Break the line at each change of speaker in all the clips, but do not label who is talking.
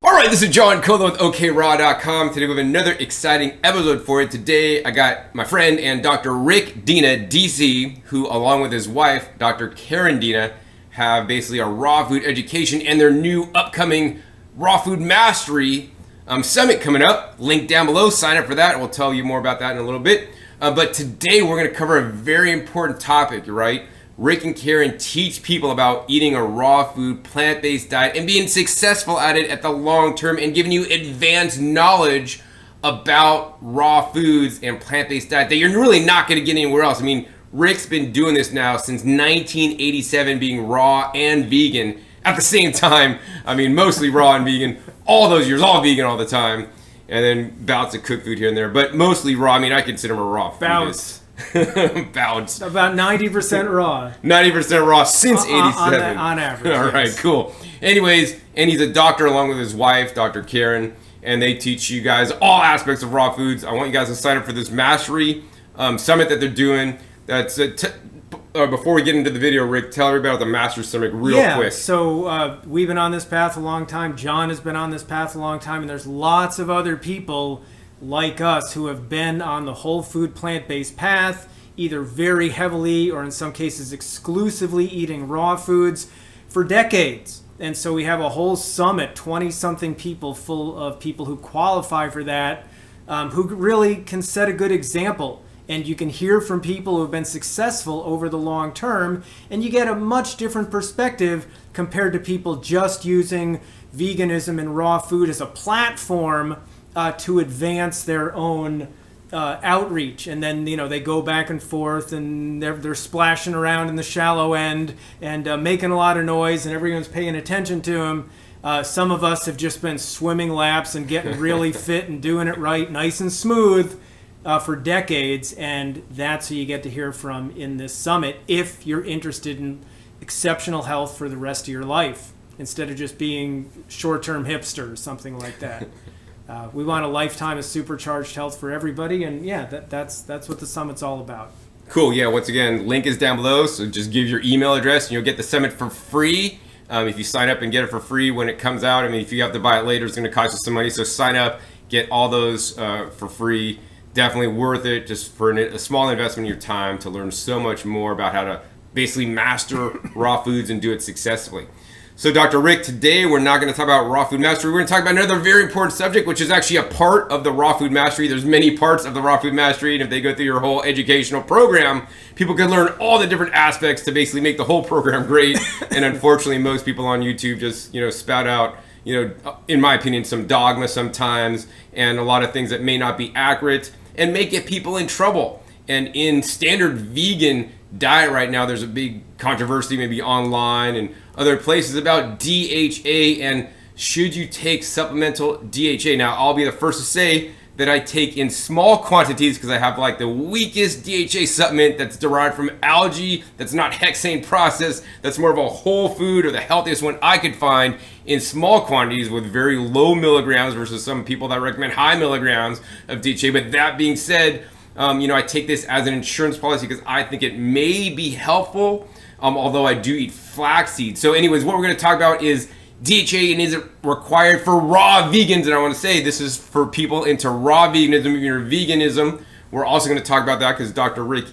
Alright, this is John Cola with OKRaw.com. Today we have another exciting episode for you. Today I got my friend and Dr. Rick Dina, DC, who along with his wife, Dr. Karen Dina, have basically a raw food education and their new upcoming Raw Food Mastery Summit coming up. Link down below, sign up for that. We'll tell you more about that in a little bit. But today we're going to cover a very important topic, right? Rick and Karen teach people about eating a raw food, plant-based diet and being successful at it at the long term and giving you advanced knowledge about raw foods and plant-based diet that you're really not going to get anywhere else. I mean, Rick's been doing this now since 1987, being raw and vegan at the same time. I mean, mostly raw and vegan all those years, all vegan all the time. And then bouts of cooked food here and there, but mostly raw. I mean, I consider him a raw foodist. Bouts.
About 90% raw.
90% raw since 87.
On average.
All right,
yes.
Cool. Anyways, and he's a doctor along with his wife, Dr. Karen, and they teach you guys all aspects of raw foods. I want you guys to sign up for this Mastery Summit that they're doing. That's before we get into the video, Rick, tell everybody about the Mastery Summit real quick.
So we've been on this path a long time. John has been on this path a long time, and there's lots of other people like us who have been on the whole food plant-based path, either very heavily or in some cases exclusively eating raw foods for decades. And so we have a whole summit, 20-something people, full of people who qualify for that, who really can set a good example. And you can hear from people who have been successful over the long term, and you get a much different perspective compared to people just using veganism and raw food as a platform to advance their own outreach. And then, you know, they go back and forth and they're splashing around in the shallow end and making a lot of noise and everyone's paying attention to them. Some of us have just been swimming laps and getting really fit and doing it right, nice and smooth for decades. And that's who you get to hear from in this summit if you're interested in exceptional health for the rest of your life instead of just being short-term hipster or something like that. We want a lifetime of supercharged health for everybody, and yeah, that's what the summit's all about.
Cool. Yeah. Once again, link is down below, so just give your email address, and you'll get the summit for free. If you sign up and get it for free when it comes out. I mean, if you have to buy it later, it's going to cost you some money. So sign up, get all those for free. Definitely worth it, just for a small investment in your time to learn so much more about how to basically master raw foods and do it successfully. So Dr. Rick, today we're not going to talk about raw food mastery. We're going to talk about another very important subject, which is actually a part of the raw food mastery. There's many parts of the raw food mastery, and if they go through your whole educational program, people can learn all the different aspects to basically make the whole program great. And unfortunately, most people on YouTube just, spout out, in my opinion, some dogma sometimes, and a lot of things that may not be accurate and may get people in trouble. And in standard vegan diet right now, there's a big controversy, maybe online and other places, about DHA and should you take supplemental DHA. Now, I'll be the first to say that I take in small quantities because I have like the weakest DHA supplement that's derived from algae, that's not hexane processed, that's more of a whole food or the healthiest one I could find in small quantities with very low milligrams versus some people that recommend high milligrams of DHA. But that being said, I take this as an insurance policy because I think it may be helpful, although I do eat flaxseed. So anyways, what we're going to talk about is DHA and is it required for raw vegans? And I want to say this is for people into raw veganism, or veganism. We're also going to talk about that because Dr. Rick,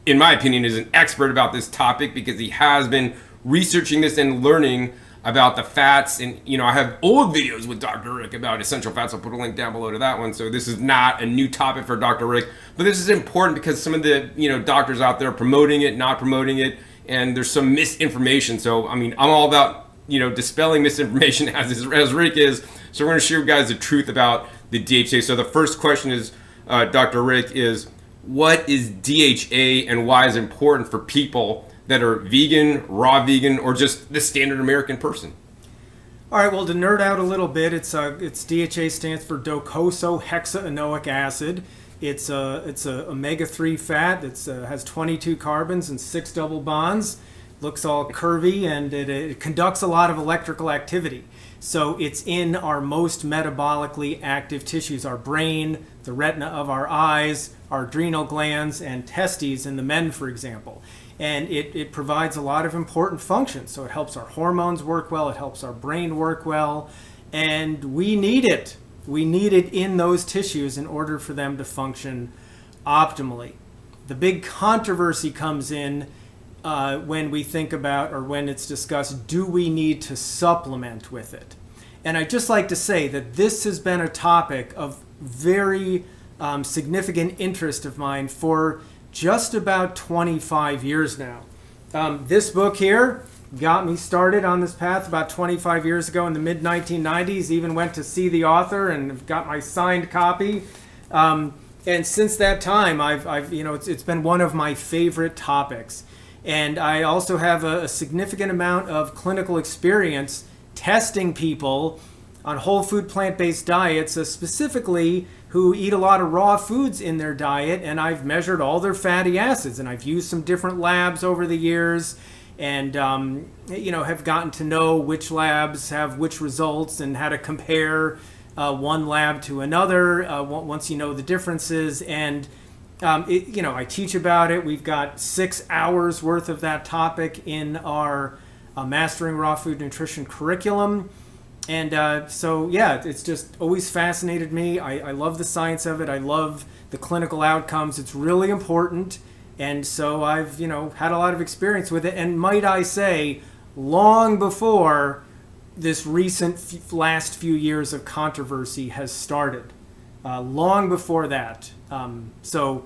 in my opinion, is an expert about this topic because he has been researching this and learning about the fats. And, I have old videos with Dr. Rick about essential fats. I'll put a link down below to that one. So this is not a new topic for Dr. Rick, but this is important because some of the, doctors out there promoting it, not promoting it, and there's some misinformation. So, I'm all about, dispelling misinformation as Rick is. So we're going to share with you guys the truth about the DHA. So the first question is, Dr. Rick, is what is DHA and why is it important for people that are vegan, raw vegan, or just the standard American person?
All right, well, to nerd out a little bit, it's DHA stands for docosahexaenoic acid. It's a omega-3 fat that has 22 carbons and 6 double bonds. Looks all curvy, and it conducts a lot of electrical activity. So it's in our most metabolically active tissues, our brain, the retina of our eyes, our adrenal glands and testes in the men, for example. And it provides a lot of important functions. So it helps our hormones work well, it helps our brain work well, and we need it. We need it in those tissues in order for them to function optimally. The big controversy comes in when we think about, or when it's discussed, do we need to supplement with it? And I'd just like to say that this has been a topic of very significant interest of mine for just about 25 years now. This book here got me started on this path about 25 years ago in the mid-1990s. Even went to see the author and got my signed copy. And since that time, I've it's been one of my favorite topics. And I also have a significant amount of clinical experience testing people on whole food plant-based diets, specifically who eat a lot of raw foods in their diet, and I've measured all their fatty acids, and I've used some different labs over the years, and have gotten to know which labs have which results and how to compare one lab to another once you know the differences. And I teach about it. We've got 6 hours worth of that topic in our Mastering Raw Food Nutrition curriculum. And it's just always fascinated me. I love the science of it. I love the clinical outcomes. It's really important. And so I've, had a lot of experience with it. And might I say, long before this recent last few years of controversy has started. Long before that. So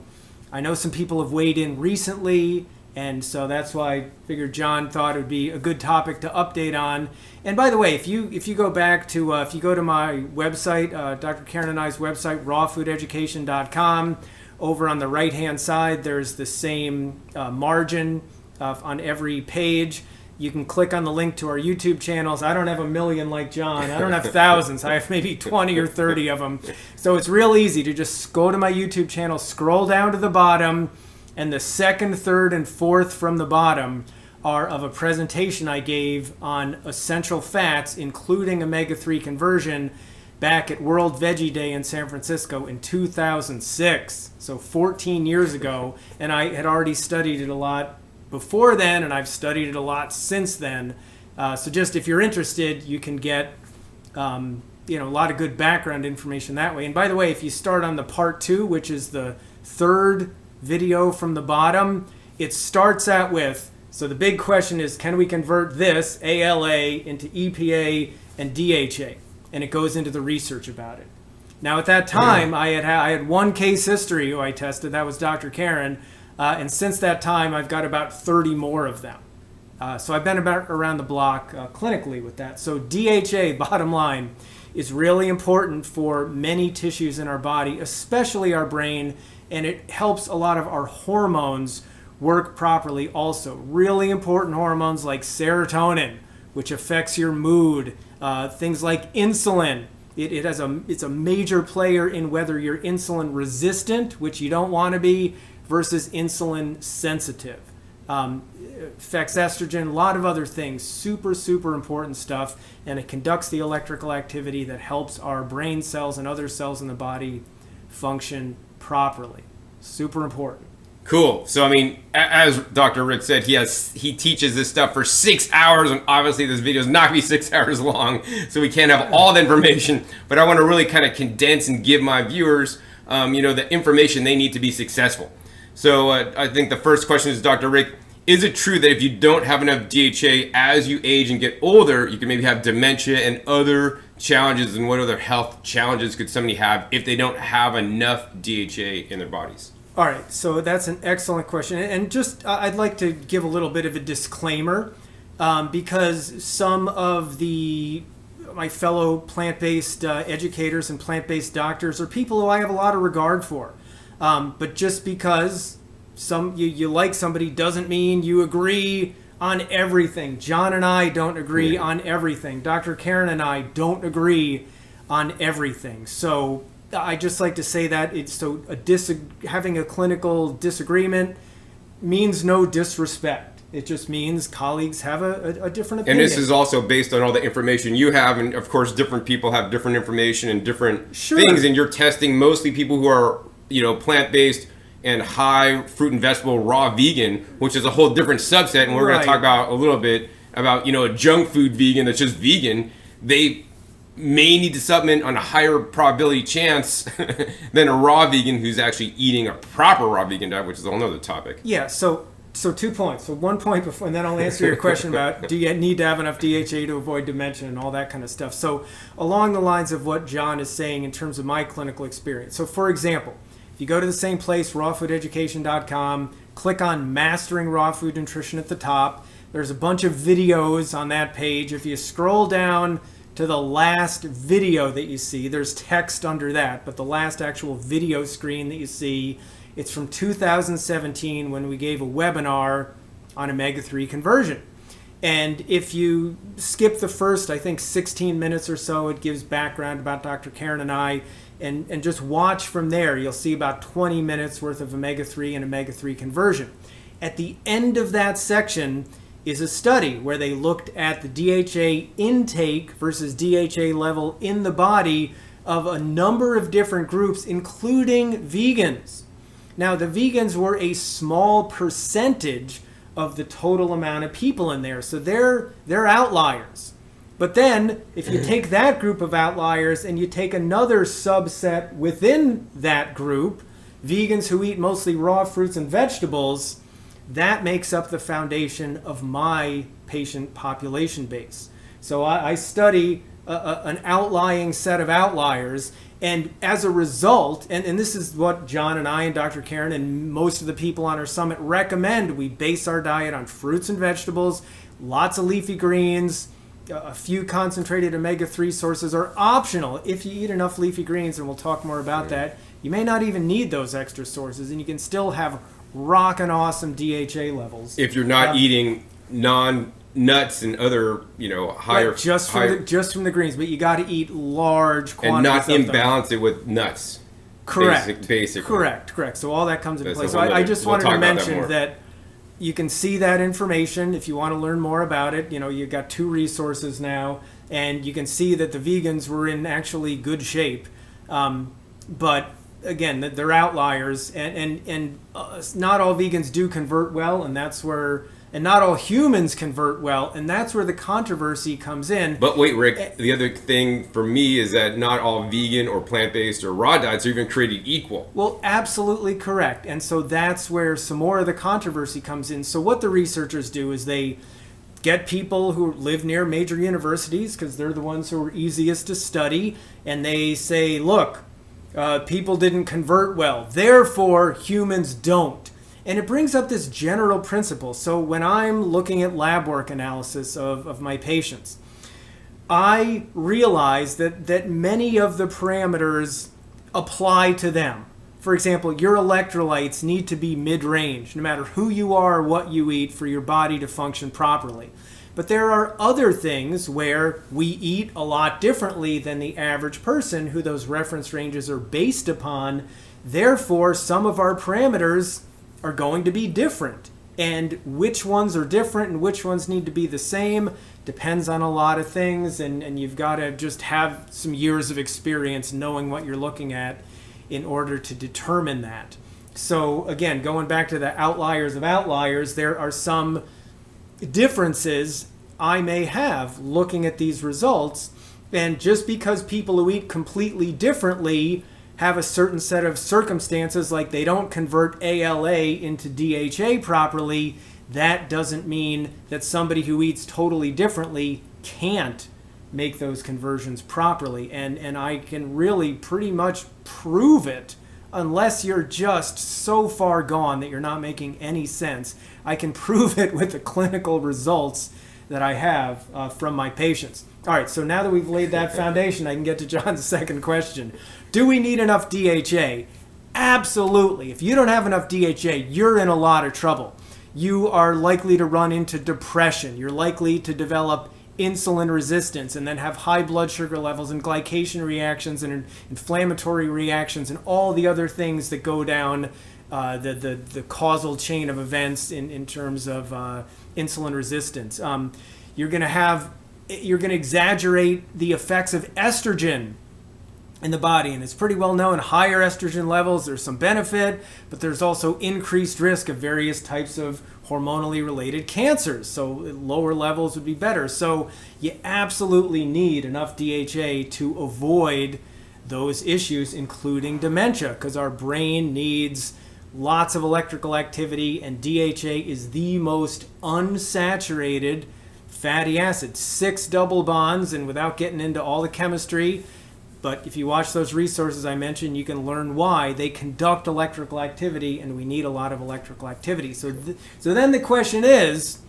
I know some people have weighed in recently, and so that's why I figured John thought it would be a good topic to update on. And by the way, if you go back to if you go to my website, Dr. Karen and I's website, rawfoodeducation.com, over on the right hand side there's the same margin on every page. You can click on the link to our YouTube channels. I don't have 1 million like John. I don't have thousands. I have maybe 20 or 30 of them. So it's real easy to just go to my YouTube channel, scroll down to the bottom, and the second, third, and fourth from the bottom are of a presentation I gave on essential fats, including omega-3 conversion, back at World Veggie Day in San Francisco in 2006. So 14 years ago, and I had already studied it a lot before then, and I've studied it a lot since then. So just if you're interested, you can get a lot of good background information that way. And by the way, if you start on the part 2, which is the third video from the bottom, it starts out with, so the big question is, can we convert this ALA into EPA and DHA? And it goes into the research about it. Now at that time, I had one case history who I tested. That was Dr. Karen. And since that time, I've got about 30 more of them. So I've been around the block clinically with that. So DHA, bottom line, is really important for many tissues in our body, especially our brain, and it helps a lot of our hormones work properly also. Really important hormones like serotonin, which affects your mood, things like insulin. It's a major player in whether you're insulin resistant, which you don't want to be, versus insulin sensitive. Affects estrogen, a lot of other things. Super, super important stuff. And it conducts the electrical activity that helps our brain cells and other cells in the body function properly. Super important.
Cool. So, I mean, as Dr. Rick said, he teaches this stuff for 6 hours, and obviously this video is not going to be 6 hours long, so we can't have all the information. But I want to really kind of condense and give my viewers, the information they need to be successful. So I think the first question is, Dr. Rick, is it true that if you don't have enough DHA as you age and get older, you can maybe have dementia and other challenges? And what other health challenges could somebody have if they don't have enough DHA in their bodies?
All right, so that's an excellent question. And just I'd like to give a little bit of a disclaimer because some of my fellow plant-based educators and plant-based doctors are people who I have a lot of regard for. But just because you like somebody doesn't mean you agree on everything. John and I don't agree on everything. Dr. Karen and I don't agree on everything. So I just like to say that having a clinical disagreement means no disrespect. It just means colleagues have a different opinion.
And this is also based on all the information you have, and of course different people have different information and different things, and you're testing mostly people who are plant-based and high fruit and vegetable raw vegan, which is a whole different subset. And we're going to talk about a little bit about, a junk food vegan that's just vegan. They may need to supplement on a higher probability chance than a raw vegan who's actually eating a proper raw vegan diet, which is a whole other topic.
Yeah, so 2 points. So 1 point before, and then I'll answer your question about do you need to have enough DHA to avoid dementia and all that kind of stuff. So along the lines of what John is saying in terms of my clinical experience. So for example, if you go to the same place, rawfoodeducation.com, click on Mastering Raw Food Nutrition at the top. There's a bunch of videos on that page. If you scroll down to the last video that you see, there's text under that, but the last actual video screen that you see, it's from 2017 when we gave a webinar on omega-3 conversion. And if you skip the first, I think, 16 minutes or so, it gives background about Dr. Karen and I, and just watch from there. You'll see about 20 minutes worth of omega-3 and omega-3 conversion. At the end of that section is a study where they looked at the DHA intake versus DHA level in the body of a number of different groups, including vegans. Now, the vegans were a small percentage of the total amount of people in there, so they're outliers. But then, if you take that group of outliers and you take another subset within that group, vegans who eat mostly raw fruits and vegetables, that makes up the foundation of my patient population base. So I study an outlying set of outliers, and as a result, and this is what John and I and Dr. Karen and most of the people on our summit recommend, we base our diet on fruits and vegetables, lots of leafy greens, a few concentrated omega-3 sources are optional if you eat enough leafy greens, and we'll talk more about that. You may not even need those extra sources, and you can still have rockin' awesome DHA levels.
If you're not eating non-nuts and other, higher...
Right, just from the greens, but you got to eat large quantities
and not
of
imbalance it with nuts.
Correct.
Basically.
Correct. So all that comes into play. So
I
just wanted to mention that you can see that information if you want to learn more about it. You've got 2 resources now, and you can see that the vegans were in actually good shape. But again, they're outliers, and not all vegans do convert well, and not all humans convert well, and that's where the controversy comes in.
But wait, Rick, the other thing for me is that not all vegan or plant-based or raw diets are even created equal.
Well, absolutely correct. And so that's where some more of the controversy comes in. So what the researchers do is they get people who live near major universities, because they're the ones who are easiest to study, and they say, look, people didn't convert well, therefore humans don't. And it brings up this general principle. So when I'm looking at lab work analysis of my patients, I realize that many of the parameters apply to them. For example, your electrolytes need to be mid-range, no matter who you are or what you eat, for your body to function properly. But there are other things where we eat a lot differently than the average person, who those reference ranges are based upon. Therefore, some of our parameters are going to be different. And which ones are different and which ones need to be the same depends on a lot of things, and you've got to just have some years of experience knowing what you're looking at in order to determine that. So again, going back to the outliers of outliers, there are some differences I may have looking at these results, and just because people who eat completely differently have a certain set of circumstances, like they don't convert ALA into DHA properly, that doesn't mean that somebody who eats totally differently can't make those conversions properly. And I can really pretty much prove it, unless you're just so far gone that you're not making any sense. I can prove it with the clinical results that I have from my patients. All right, so now that we've laid that foundation, I can get to John's second question. Do we need enough DHA? Absolutely. If you don't have enough DHA, you're in a lot of trouble. You are likely to run into depression. You're likely to develop insulin resistance and then have high blood sugar levels and glycation reactions and inflammatory reactions and all the other things that go down the causal chain of events in terms of insulin resistance. You're going to exaggerate the effects of estrogen in the body. And it's pretty well known, higher estrogen levels, there's some benefit, but there's also increased risk of various types of hormonally related cancers. So lower levels would be better. So you absolutely need enough DHA to avoid those issues, including dementia, because our brain needs lots of electrical activity, and DHA is the most unsaturated fatty acid. 6 double bonds, and without getting into all the chemistry, but if you watch those resources I mentioned, you can learn why they conduct electrical activity, and we need a lot of electrical activity. So then the question is,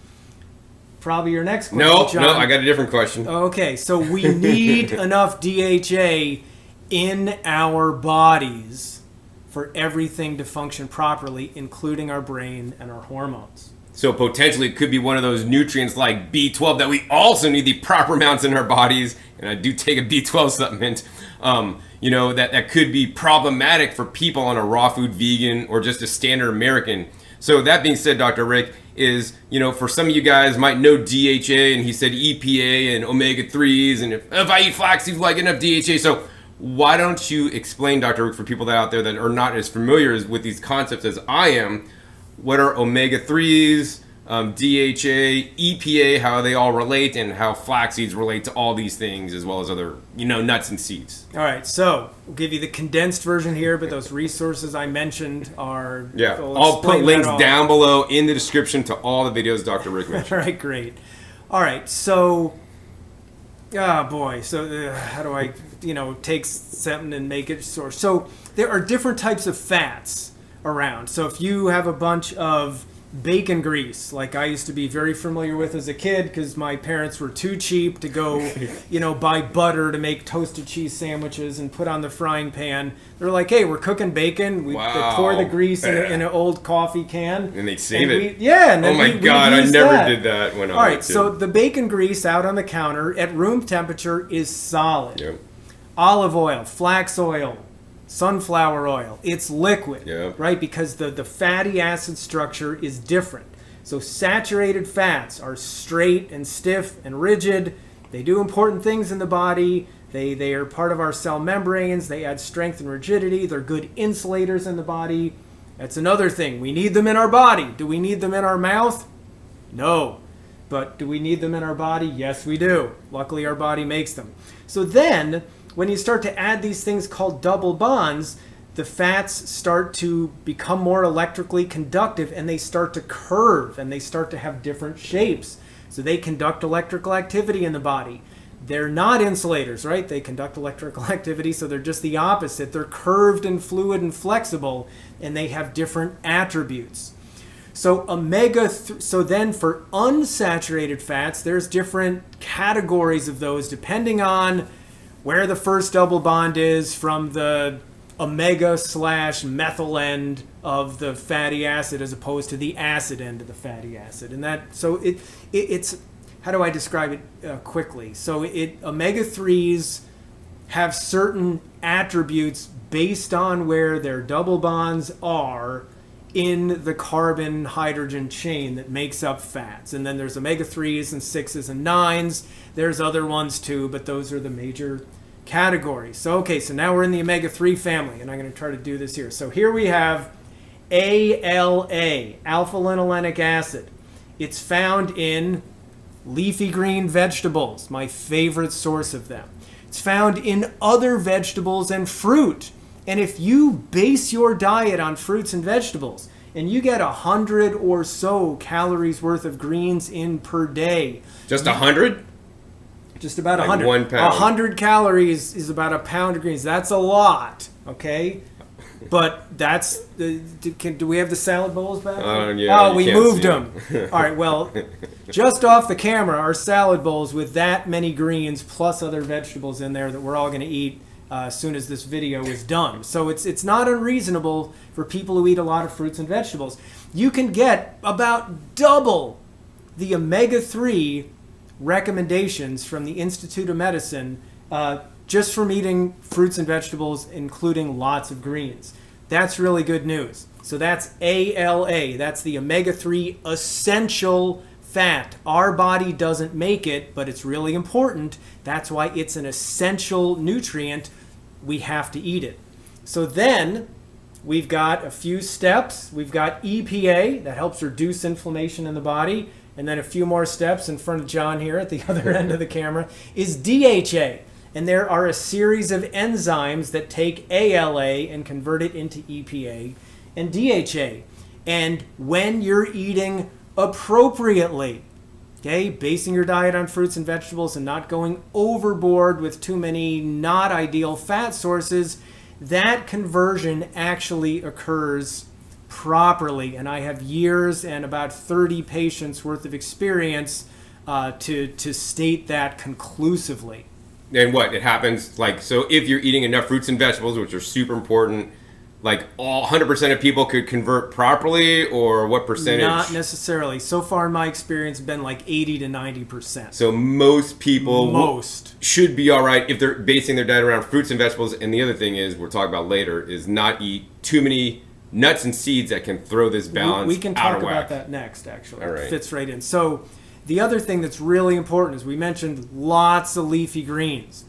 probably your next question, John.
No, I got a different question.
Okay, so we need enough DHA in our bodies for everything to function properly, including our brain and our hormones.
So potentially it could be one of those nutrients like B12 that we also need the proper amounts in our bodies. And I do take a B12 supplement. That could be problematic for people on a raw food vegan or just a standard American. So that being said, Dr. Rick, is, for some of you guys might know DHA, and he said EPA and omega-3s, and if I eat flaxseed, like enough DHA. So why don't you explain, Dr. Rick, for people out there that are not as familiar with these concepts as I am, what are omega-3s, DHA, EPA, how they all relate, and how flax seeds relate to all these things, as well as other, nuts and seeds.
All right, so we'll give you the condensed version here, but those resources I mentioned are...
Yeah, I'll put links down below in the description to all the videos Dr. Rick mentioned.
All right, great. All right, so... Oh, boy. So how do I, take something and make it source? So there are different types of fats around. So if you have a bunch of bacon grease, like I used to be very familiar with as a kid, because my parents were too cheap to go, buy butter to make toasted cheese sandwiches and put on the frying pan. They're like, hey, we're cooking bacon. They pour the grease in an old coffee can.
And they'd save it.
And then
oh my God, I never did that when I was a kid.
All right, so the bacon grease out on the counter at room temperature is solid.
Yep.
Olive oil, flax oil, sunflower oil, it's liquid, right? Because the fatty acid structure is different. So saturated fats are straight and stiff and rigid. They do important things in the body. They are part of our cell membranes. They add strength and rigidity. They're good insulators in the body. That's another thing. We need them in our body. Do we need them in our mouth? No. But do we need them in our body? Yes, we do. Luckily, our body makes them. So then, when you start to add these things called double bonds, the fats start to become more electrically conductive, and they start to curve, and they start to have different shapes. So they conduct electrical activity in the body. They're not insulators, right? They conduct electrical activity, so they're just the opposite. They're curved and fluid and flexible, and they have different attributes. So so then for unsaturated fats, there's different categories of those depending on where the first double bond is from the omega/methyl end of the fatty acid as opposed to the acid end of the fatty acid. And it's how do I describe it quickly? So omega-3s have certain attributes based on where their double bonds are in the carbon-hydrogen chain that makes up fats. And then there's omega-3s and 6s and 9s. There's other ones too, but those are the major categories. So now we're in the omega-3 family, and I'm going to try to do this here. So here we have ALA, alpha-linolenic acid. It's found in leafy green vegetables, my favorite source of them. It's found in other vegetables and fruit. And if you base your diet on fruits and vegetables, and you get 100 or so calories worth of greens in per day.
Just 100?
Just about
like
100.
1 pound.
100 calories is about a pound of greens. That's a lot, okay? But that's do we have the salad bowls back?
Yeah,
we moved them. All right, well, just off the camera are salad bowls with that many greens plus other vegetables in there that we're all going to eat as soon as this video is done. So it's not unreasonable for people who eat a lot of fruits and vegetables. You can get about double the omega-3 recommendations from the Institute of Medicine just from eating fruits and vegetables, including lots of greens. That's really good news. So that's ALA. That's the omega-3 essential fat. Our body doesn't make it, but it's really important. That's why it's an essential nutrient we have to eat it. So then we've got a few steps. We've got EPA that helps reduce inflammation in the body. And then a few more steps in front of John here at the other end of the camera is DHA. And there are a series of enzymes that take ALA and convert it into EPA and DHA. And when you're eating appropriately, okay, basing your diet on fruits and vegetables and not going overboard with too many not ideal fat sources, that conversion actually occurs properly. And I have years and about 30 patients worth of experience to state that conclusively.
And what it happens, like, so if you're eating enough fruits and vegetables, which are super important, like all 100% of people could convert properly, or what percentage?
Not necessarily. So far in my experience, been like 80 to 90%.
So most people should be all right if they're basing their diet around fruits and vegetables. And the other thing is, we'll talk about later, is not eat too many nuts and seeds that can throw this balance
we can
out
talk
of whack.
about that next, actually.
All right.
It fits right in. So the other thing that's really important is we mentioned lots of leafy greens.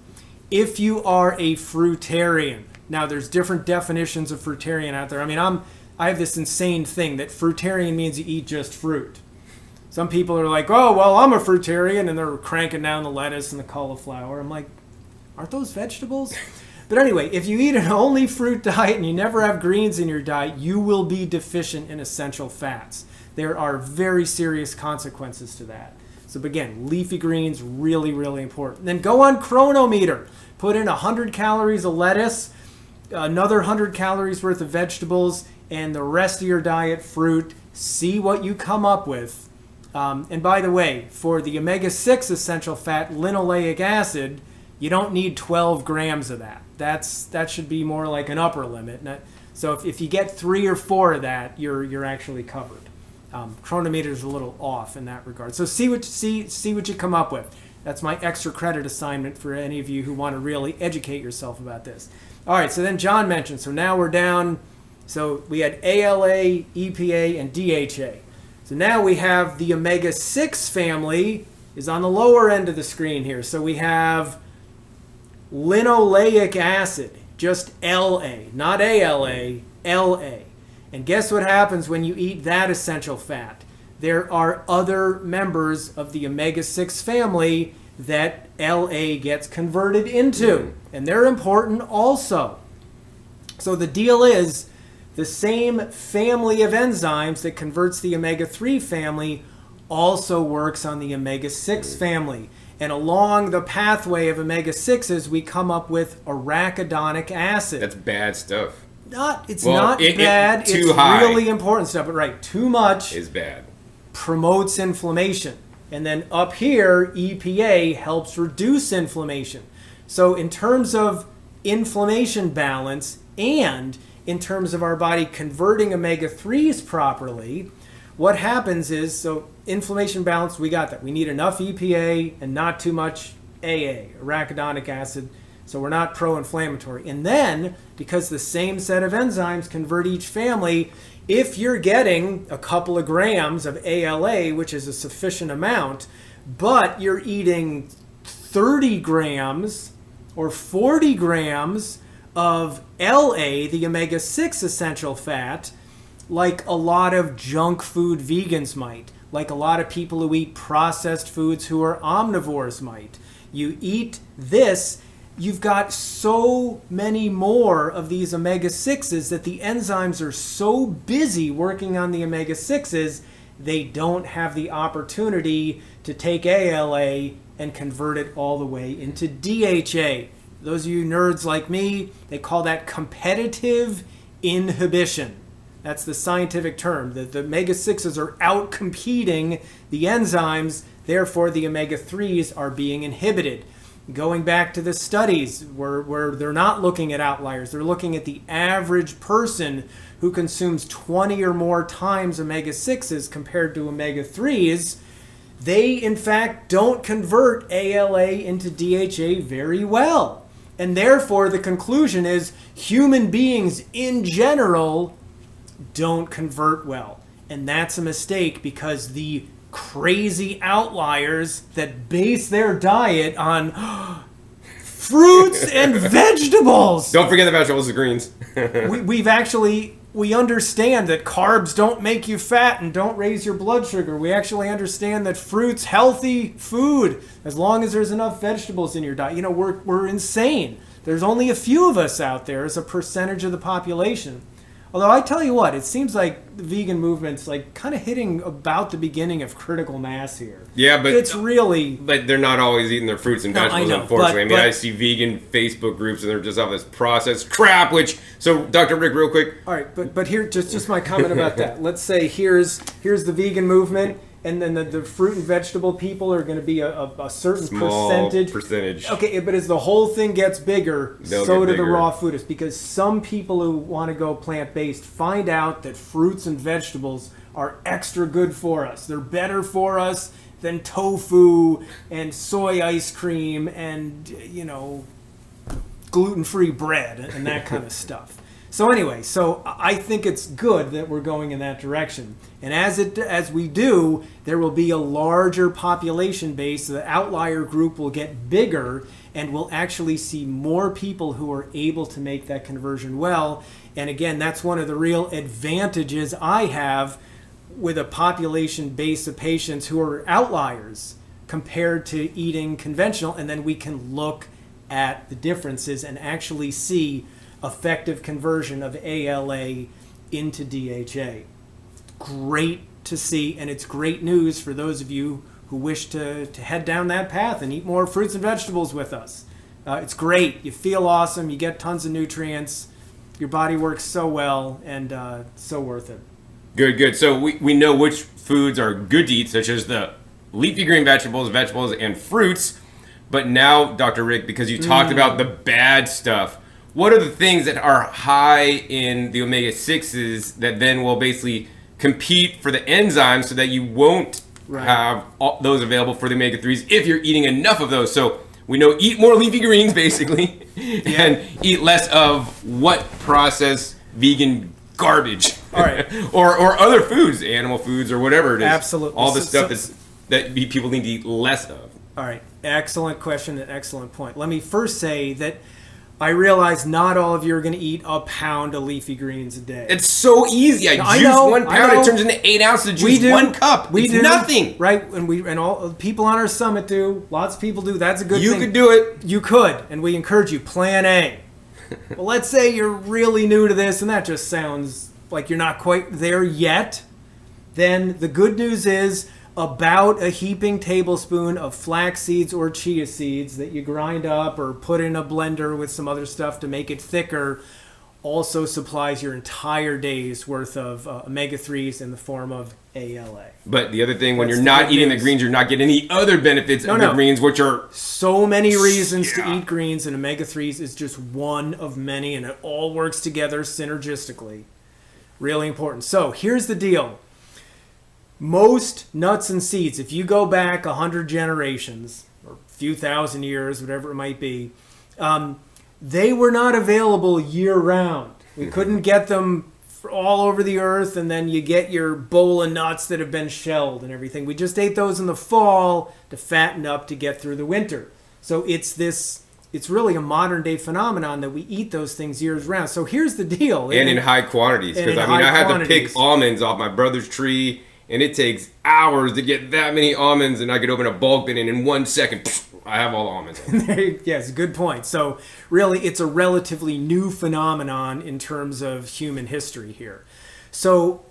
If you are a fruitarian, now there's different definitions of fruitarian out there. I mean, I have this insane thing that fruitarian means you eat just fruit. Some people are like, oh, well, I'm a fruitarian, and they're cranking down the lettuce and the cauliflower. I'm like, aren't those vegetables? But anyway, if you eat an only fruit diet and you never have greens in your diet, you will be deficient in essential fats. There are very serious consequences to that. So again, leafy greens, really, really important. Then go on Chronometer. Put in 100 calories of lettuce, another 100 calories worth of vegetables, and the rest of your diet fruit. See what you come up with. And by the way, for the omega-6 essential fat, linoleic acid, you don't need 12 grams of that. That should be more like an upper limit. So if you get 3 or 4 of that, you're actually covered. Chronometer is a little off in that regard. So see what you come up with. That's my extra credit assignment for any of you who want to really educate yourself about this. All right, so then John mentioned, so now we're down, so we had ALA, EPA, and DHA. So now we have the omega-6 family is on the lower end of the screen here. So we have linoleic acid, just LA, not ALA, LA. And guess what happens when you eat that essential fat? There are other members of the omega-6 family that LA gets converted into, and they're important also. So the deal is, the same family of enzymes that converts the omega-3 family also works on the omega-6 family. And along the pathway of omega-6s, we come up with arachidonic acid.
That's bad stuff.
It's not bad. It's really important stuff. But right, too much
is bad.
Promotes inflammation. And then up here, EPA helps reduce inflammation. So in terms of inflammation balance and in terms of our body converting omega-3s properly, what happens is, so inflammation balance, we got that. We need enough EPA and not too much AA, arachidonic acid, so we're not pro-inflammatory. And then, because the same set of enzymes convert each family, if you're getting a couple of grams of ALA, which is a sufficient amount, but you're eating 30 grams or 40 grams of LA, the omega-6 essential fat, like a lot of junk food vegans might, like a lot of people who eat processed foods who are omnivores might. You eat this, you've got so many more of these omega-6s that the enzymes are so busy working on the omega-6s, they don't have the opportunity to take ALA and convert it all the way into DHA. Those of you nerds like me, they call that competitive inhibition. That's the scientific term. The omega-6s are out-competing the enzymes, therefore the omega-3s are being inhibited. Going back to the studies where they're not looking at outliers, they're looking at the average person who consumes 20 or more times omega-6s compared to omega-3s, they in fact don't convert ALA into DHA very well. And therefore the conclusion is human beings in general don't convert well. And that's a mistake, because the crazy outliers that base their diet on fruits and vegetables.
Don't forget the vegetables and greens.
We understand that carbs don't make you fat and don't raise your blood sugar. We actually understand that fruit's healthy food as long as there's enough vegetables in your diet. You know, we're insane. There's only a few of us out there as a percentage of the population. Although I tell you what, it seems like the vegan movement's like kind of hitting about the beginning of critical mass here.
Yeah, but
it's really.
But they're not always eating their fruits and vegetables, unfortunately. I see vegan Facebook groups and they're just all this processed crap. So Dr. Rick, real quick.
All right, but here, just my comment about that. Let's say here's the vegan movement, and then the fruit and vegetable people are going to be a certain
Small percentage.
Okay, but as the whole thing gets bigger,
They'll
so
get
do the
bigger.
raw foodists. Because some people who want to go plant-based find out that fruits and vegetables are extra good for us. They're better for us than tofu and soy ice cream and, you know, gluten-free bread and that kind of stuff. So anyway, I think it's good that we're going in that direction. And as we do, there will be a larger population base. The outlier group will get bigger, and we'll actually see more people who are able to make that conversion well. And again, that's one of the real advantages I have with a population base of patients who are outliers compared to eating conventional. And then we can look at the differences and actually see effective conversion of ALA into DHA. Great to see, and it's great news for those of you who wish to head down that path and eat more fruits and vegetables with us. It's great. You feel awesome. You get tons of nutrients. Your body works so well, and so worth it.
Good. So we know which foods are good to eat, such as the leafy green vegetables, and fruits. But now, Dr. Rick, because you talked about the bad stuff, what are the things that are high in the omega-6s that then will basically compete for the enzymes so that you won't have those available for the omega-3s if you're eating enough of those? So we know eat more leafy greens, basically, and eat less of what processed vegan garbage.
All right.
or other foods, animal foods or whatever it is.
Absolutely.
All the stuff that people need to eat less of.
All right. Excellent question and excellent point. Let me first say that I realize not all of you are going to eat a pound of leafy greens a day.
It's so easy. I juice 1 pound. It turns into 8 ounces of juice. 1 cup. It's nothing.
Right? And all people on our summit do. Lots of people do. That's a good thing.
You could do it.
You could. And we encourage you. Plan A. Well, let's say you're really new to this and that just sounds like you're not quite there yet. Then the good news is about a heaping tablespoon of flax seeds or chia seeds that you grind up or put in a blender with some other stuff to make it thicker also supplies your entire day's worth of omega-3s in the form of ALA.
But the other thing, when you're not eating the greens, you're not getting any other benefits of the greens, which are...
So many reasons to eat greens, and omega-3s is just one of many, and it all works together synergistically. Really important. So here's the deal. Most nuts and seeds, if you go back 100 generations, or a few thousand years, whatever it might be, they were not available year-round. We couldn't get them all over the earth, and then you get your bowl of nuts that have been shelled and everything. We just ate those in the fall to fatten up to get through the winter. So it's really a modern-day phenomenon that we eat those things years-round. So here's the deal.
And in high quantities. Because, I had to pick almonds off my brother's tree, and it takes hours to get that many almonds, and I could open a bulk bin, and in 1 second, I have all the almonds.
Yes, good point. So really, it's a relatively new phenomenon in terms of human history here. So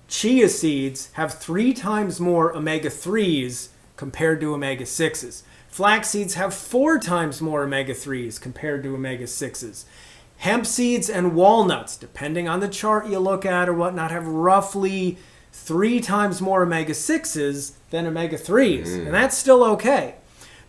chia seeds have 3 times more omega-3s compared to omega-6s. Flax seeds have 4 times more omega-3s compared to omega-6s. Hemp seeds and walnuts, depending on the chart you look at or whatnot, have roughly 3 times more omega-6s than omega-3s. And that's still okay.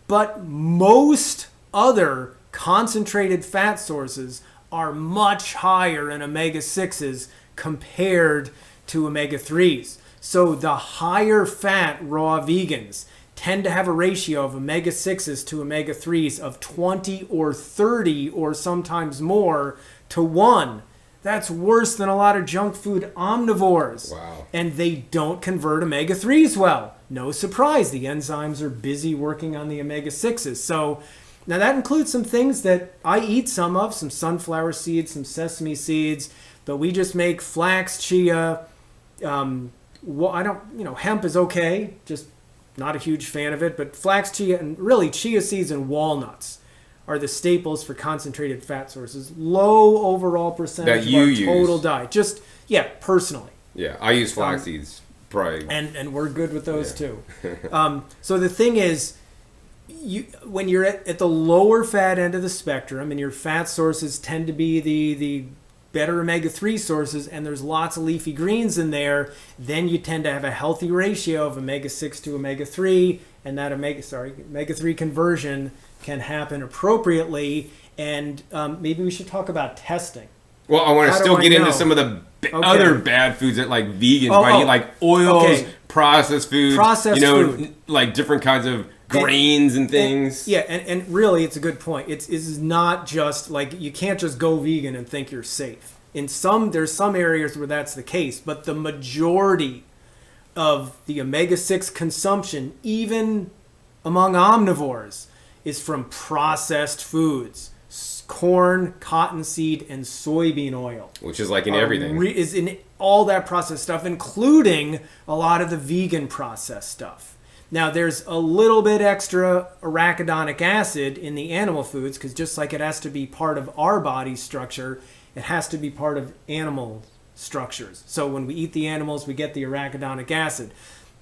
But most other concentrated fat sources are much higher in omega-6s compared to omega-3s. So the higher fat raw vegans tend to have a ratio of omega-6s to omega-3s of 20 or 30 or sometimes more to 1. That's worse than a lot of junk food omnivores.
Wow. And
they don't convert omega-3s well. No surprise, the enzymes are busy working on the omega-6s. So Now that includes some things that I eat some of, some sunflower seeds, some sesame seeds, but we just make flax, chia. Hemp is okay, just not a huge fan of it, but flax, chia, and really chia seeds and walnuts are the staples for concentrated fat sources. Low overall percentage
that
of our total diet. Just, personally.
Yeah, I use flax seeds, probably.
And we're good with those too. So the thing is, when you're at the lower fat end of the spectrum, and your fat sources tend to be the better omega-3 sources, and there's lots of leafy greens in there, then you tend to have a healthy ratio of omega-6 to omega-3, and that omega-3 conversion can happen appropriately. And maybe we should talk about testing.
Well, I want to still get into some of the other bad foods that like vegans might eat, like oils, processed food, food. Like different kinds of grains and things.
And really, it's a good point. It is not just like, you can't just go vegan and think you're safe. There's some areas where that's the case, but the majority of the omega-6 consumption, even among omnivores, is from processed foods. Corn, cottonseed, and soybean oil.
Which is like in everything.
Is in all that processed stuff, including a lot of the vegan processed stuff. Now, there's a little bit extra arachidonic acid in the animal foods, because just like it has to be part of our body structure, it has to be part of animal structures. So when we eat the animals, we get the arachidonic acid.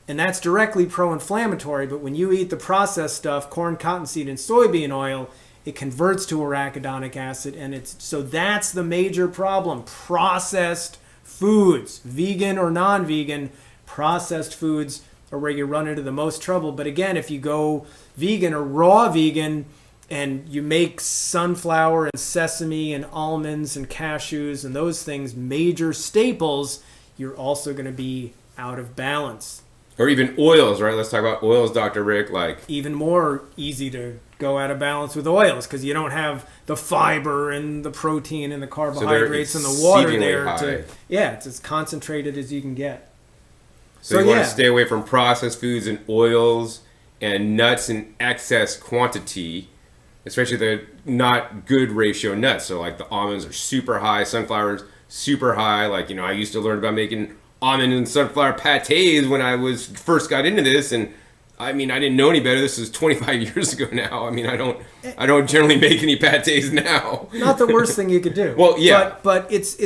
And that's directly pro-inflammatory, but when you eat the processed stuff, corn, cottonseed, and soybean oil, it converts to arachidonic acid, and so that's the major problem. Processed foods, vegan or non-vegan, processed foods are where you run into the most trouble. But again, if you go vegan or raw vegan and you make sunflower and sesame and almonds and cashews and those things major staples, you're also going to be out of balance.
Or even oils, right? Let's talk about oils, Dr. Rick. Like
even more easy to go out of balance with oils, because you don't have the fiber and the protein and the carbohydrates and the water there. It's as concentrated as you can get.
So you want to stay away from processed foods and oils and nuts in excess quantity, especially the not good ratio nuts. So like the almonds are super high, sunflowers super high. Like, I used to learn about making almond and sunflower pâtés when I first got into this, and I didn't know any better. This is 25 years ago now. I don't generally make any pâtés now.
Not the worst thing you could do.
Well, yeah,
but it's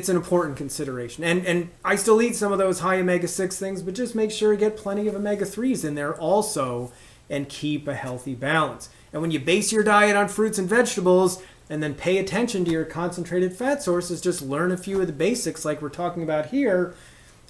an important consideration. And I still eat some of those high omega-6 things, but just make sure you get plenty of omega-3s in there also, and keep a healthy balance. And when you base your diet on fruits and vegetables, and then pay attention to your concentrated fat sources, just learn a few of the basics like we're talking about here,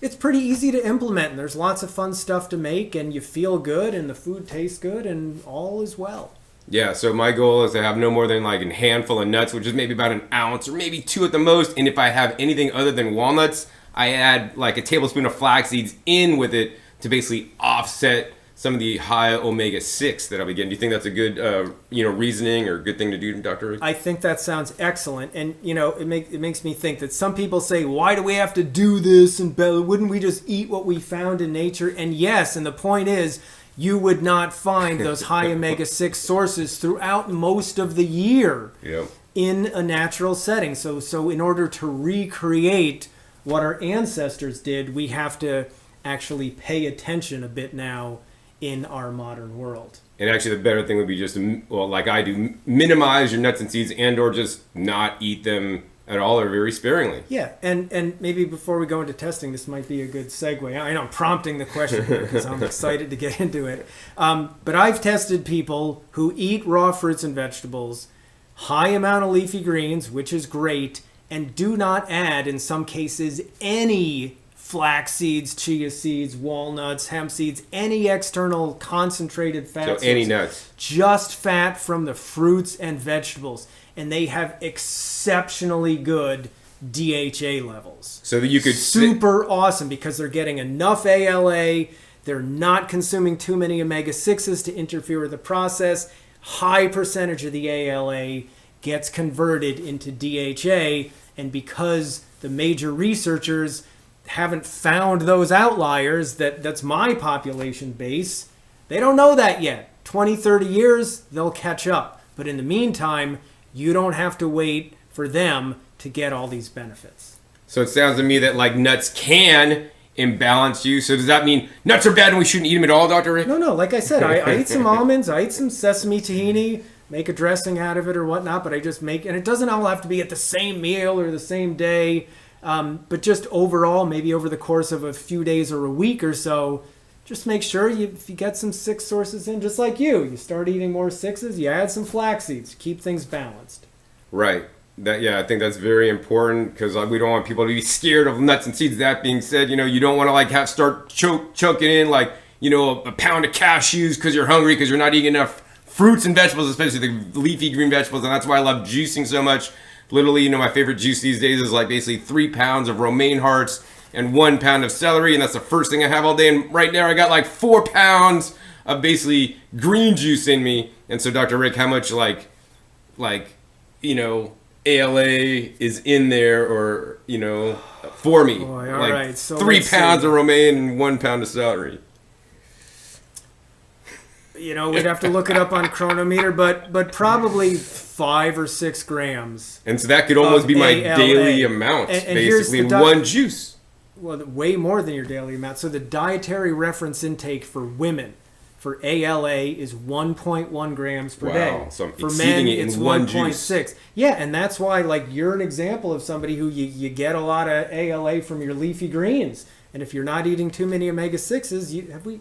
it's pretty easy to implement, and there's lots of fun stuff to make, and you feel good, and the food tastes good, and all is well.
Yeah, so my goal is to have no more than like a handful of nuts, which is maybe about an ounce or maybe 2 at the most. And if I have anything other than walnuts, I add like a tablespoon of flax seeds in with it to basically offset some of the high omega-6 that I'll be getting. Do you think that's a good reasoning or good thing to do, Dr. Rick?
I think that sounds excellent. And, it makes me think that some people say, why do we have to do this? And wouldn't we just eat what we found in nature? And yes, and the point is, you would not find those high omega-6 sources throughout most of the year in a natural setting. So in order to recreate what our ancestors did, we have to actually pay attention a bit now in our modern world.
And actually the better thing would be just, like I do, minimize your nuts and seeds and or just not eat them at all or very sparingly.
Yeah, and maybe before we go into testing, this might be a good segue. I know I'm prompting the question here because I'm excited to get into it. But I've tested people who eat raw fruits and vegetables, high amount of leafy greens, which is great, and do not add, in some cases, any flax seeds, chia seeds, walnuts, hemp seeds, any external concentrated fat.
So any nuts.
Just fat from the fruits and vegetables. And they have exceptionally good DHA levels.
So that you could...
Super awesome, because they're getting enough ALA. They're not consuming too many omega-6s to interfere with the process. High percentage of the ALA gets converted into DHA. And because the major researchers haven't found those outliers, that's my population base, they don't know that yet. 20, 30 years, they'll catch up. But in the meantime, you don't have to wait for them to get all these benefits.
So it sounds to me that like nuts can imbalance you. So does that mean nuts are bad and we shouldn't eat them at all, Dr. Rick?
No, like I said, I eat some almonds, I eat some sesame tahini, make a dressing out of it or whatnot, but I just make, and it doesn't all have to be at the same meal or the same day, but just overall, maybe over the course of a few days or a week or so, just make sure if you get some 6 sources in, just like you start eating more 6s, you add some flax seeds, keep things balanced.
Right. I think that's very important because we don't want people to be scared of nuts and seeds. That being said, you don't want to like start chunking in like, a pound of cashews because you're hungry because you're not eating enough fruits and vegetables, especially the leafy green vegetables. And that's why I love juicing so much. Literally, my favorite juice these days is like basically 3 pounds of romaine hearts and 1 pound of celery. And that's the first thing I have all day. And right now I got like 4 pounds of basically green juice in me. And so Dr. Rick, how much ALA is in there or, for me?
Boy, all
like
right. So
3 pounds of romaine and 1 pound of celery.
We'd have to look it up on Chronometer, but probably 5 or 6 grams.
And so that could almost be my
ALA.
daily amount,
And
basically, in one juice.
Well, way more than your daily amount. So the dietary reference intake for women for ALA is 1.1 grams per day.
So I'm
for
exceeding
men,
it in
it's
one
1.6.
juice.
Yeah, and that's why, like, you're an example of somebody who you get a lot of ALA from your leafy greens. And if you're not eating too many omega-6s,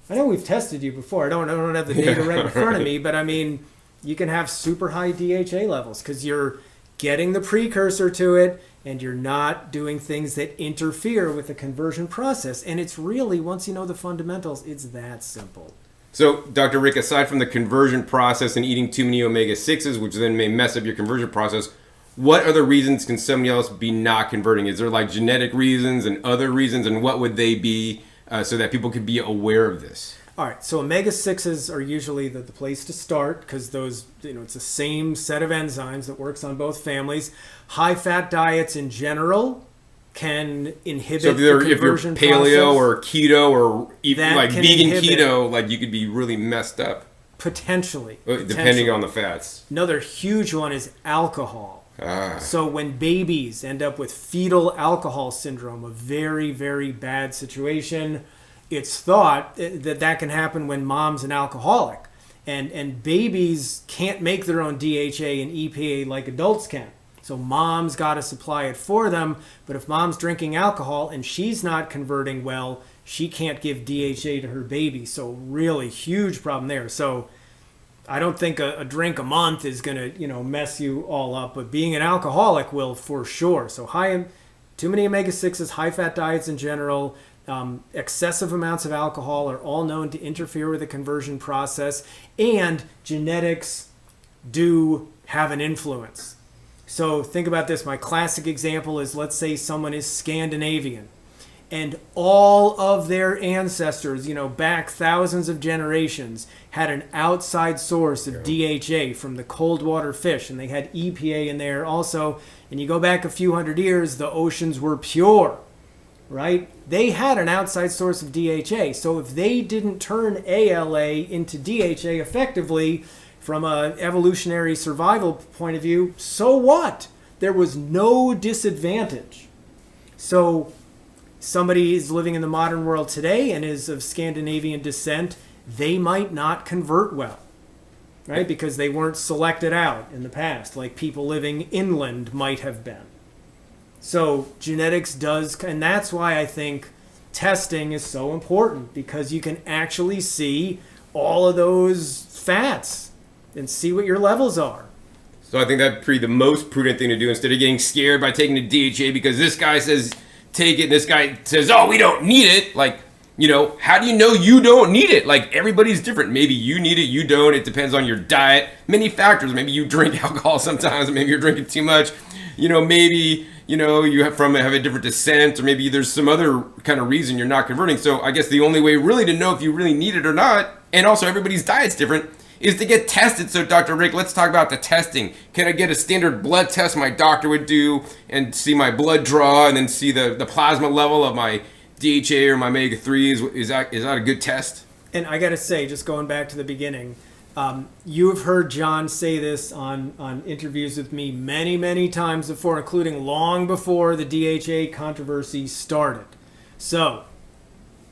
I know we've tested you before. I don't have the data right in front of me, but I mean, you can have super high DHA levels because you're getting the precursor to it and you're not doing things that interfere with the conversion process. And it's really, once you know the fundamentals, it's that simple.
So, Dr. Rick, aside from the conversion process and eating too many omega-6s, which then may mess up your conversion process, what other reasons can somebody else be not converting? Is there like genetic reasons and other reasons, and what would they be so that people could be aware of this?
All right, so omega-6s are usually the place to start because those, it's the same set of enzymes that works on both families. High-fat diets in general can inhibit the conversion
if you're paleo
process.
or keto or even like vegan
inhibit,
keto, like you could be really messed up.
Potentially.
Depending on the fats.
Another huge one is alcohol.
Ah.
So when babies end up with fetal alcohol syndrome, a very, very bad situation, it's thought that can happen when mom's an alcoholic. And babies can't make their own DHA and EPA like adults can. So mom's got to supply it for them. But if mom's drinking alcohol and she's not converting well, she can't give DHA to her baby. So really huge problem there. So I don't think a drink a month is going to, mess you all up. But being an alcoholic will for sure. So too many omega-6s, high-fat diets in general, excessive amounts of alcohol are all known to interfere with the conversion process. And genetics do have an influence. So think about this. My classic example is, let's say someone is Scandinavian and all of their ancestors, back thousands of generations, had an outside source of DHA from the cold water fish, and they had EPA in there also. And you go back a few hundred years, the oceans were pure, right? They had an outside source of DHA. So if they didn't turn ALA into DHA effectively, from an evolutionary survival point of view, so what? There was no disadvantage. So somebody is living in the modern world today and is of Scandinavian descent, they might not convert well, right? Because they weren't selected out in the past, like people living inland might have been. So genetics does, and that's why I think testing is so important, because you can actually see all of those fats and see what your levels are.
So I think that'd be the most prudent thing to do instead of getting scared by taking the DHA because this guy says take it and this guy says, oh, we don't need it. Like, how do you know you don't need it? Like, everybody's different. Maybe you need it, you don't. It depends on your diet. Many factors. Maybe you drink alcohol sometimes. Maybe you're drinking too much. Maybe, you have a different descent, or maybe there's some other kind of reason you're not converting. So I guess the only way really to know if you really need it or not, and also everybody's diet's different, is to get tested. So Dr. Rick, let's talk about the testing. Can I get a standard blood test my doctor would do and see my blood draw and then see the plasma level of my DHA or my omega-3s? Is that a good test?
And I got to say, just going back to the beginning, you have heard John say this on interviews with me many, many times before, including long before the DHA controversy started. So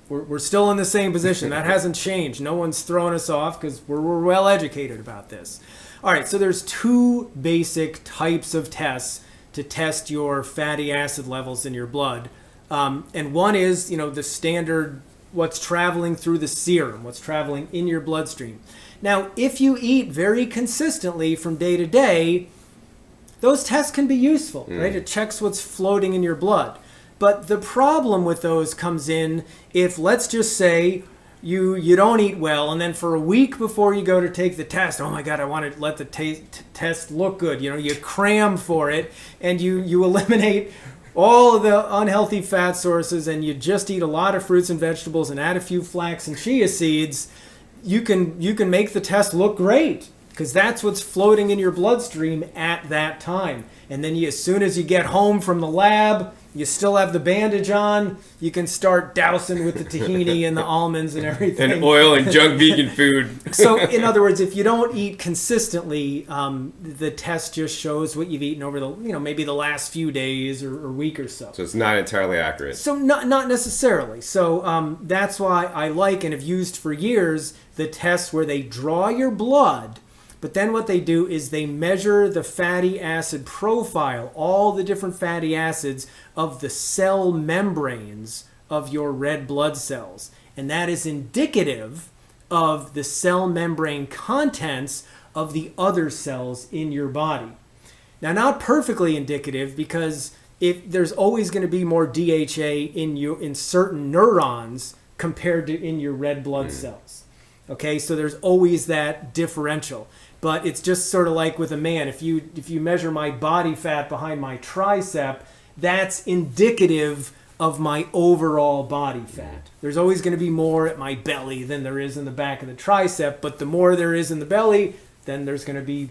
we're still in the same position. That hasn't changed. No one's throwing us off because we're well educated about this. All right, so there's two basic types of tests to test your fatty acid levels in your blood. And one is, the standard, what's traveling through the serum, what's traveling in your bloodstream. Now, if you eat very consistently from day to day, those tests can be useful, right? It checks what's floating in your blood. But the problem with those comes in if, let's just say, you don't eat well, and then for a week before you go to take the test, oh my God, I want to let the test look good. You cram for it, and you eliminate all of the unhealthy fat sources, and you just eat a lot of fruits and vegetables and add a few flax and chia seeds. You can make the test look great because that's what's floating in your bloodstream at that time. And then as soon as you get home from the lab, you still have the bandage on, you can start dousing with the tahini and the almonds and everything.
And oil and junk vegan food.
So, in other words, if you don't eat consistently, the test just shows what you've eaten over the, maybe the last few days or week or so.
So it's not entirely accurate.
So not necessarily. So that's why I like and have used for years the tests where they draw your blood, but then what they do is they measure the fatty acid profile, all the different fatty acids of the cell membranes of your red blood cells. And that is indicative of the cell membrane contents of the other cells in your body. Now, not perfectly indicative because if there's always going to be more DHA in certain neurons compared to in your red blood cells. Okay, so there's always that differential. But it's just sort of like with a man. If you measure my body fat behind my tricep, that's indicative of my overall body fat. There's always going to be more at my belly than there is in the back of the tricep, but the more there is in the belly, then there's going to be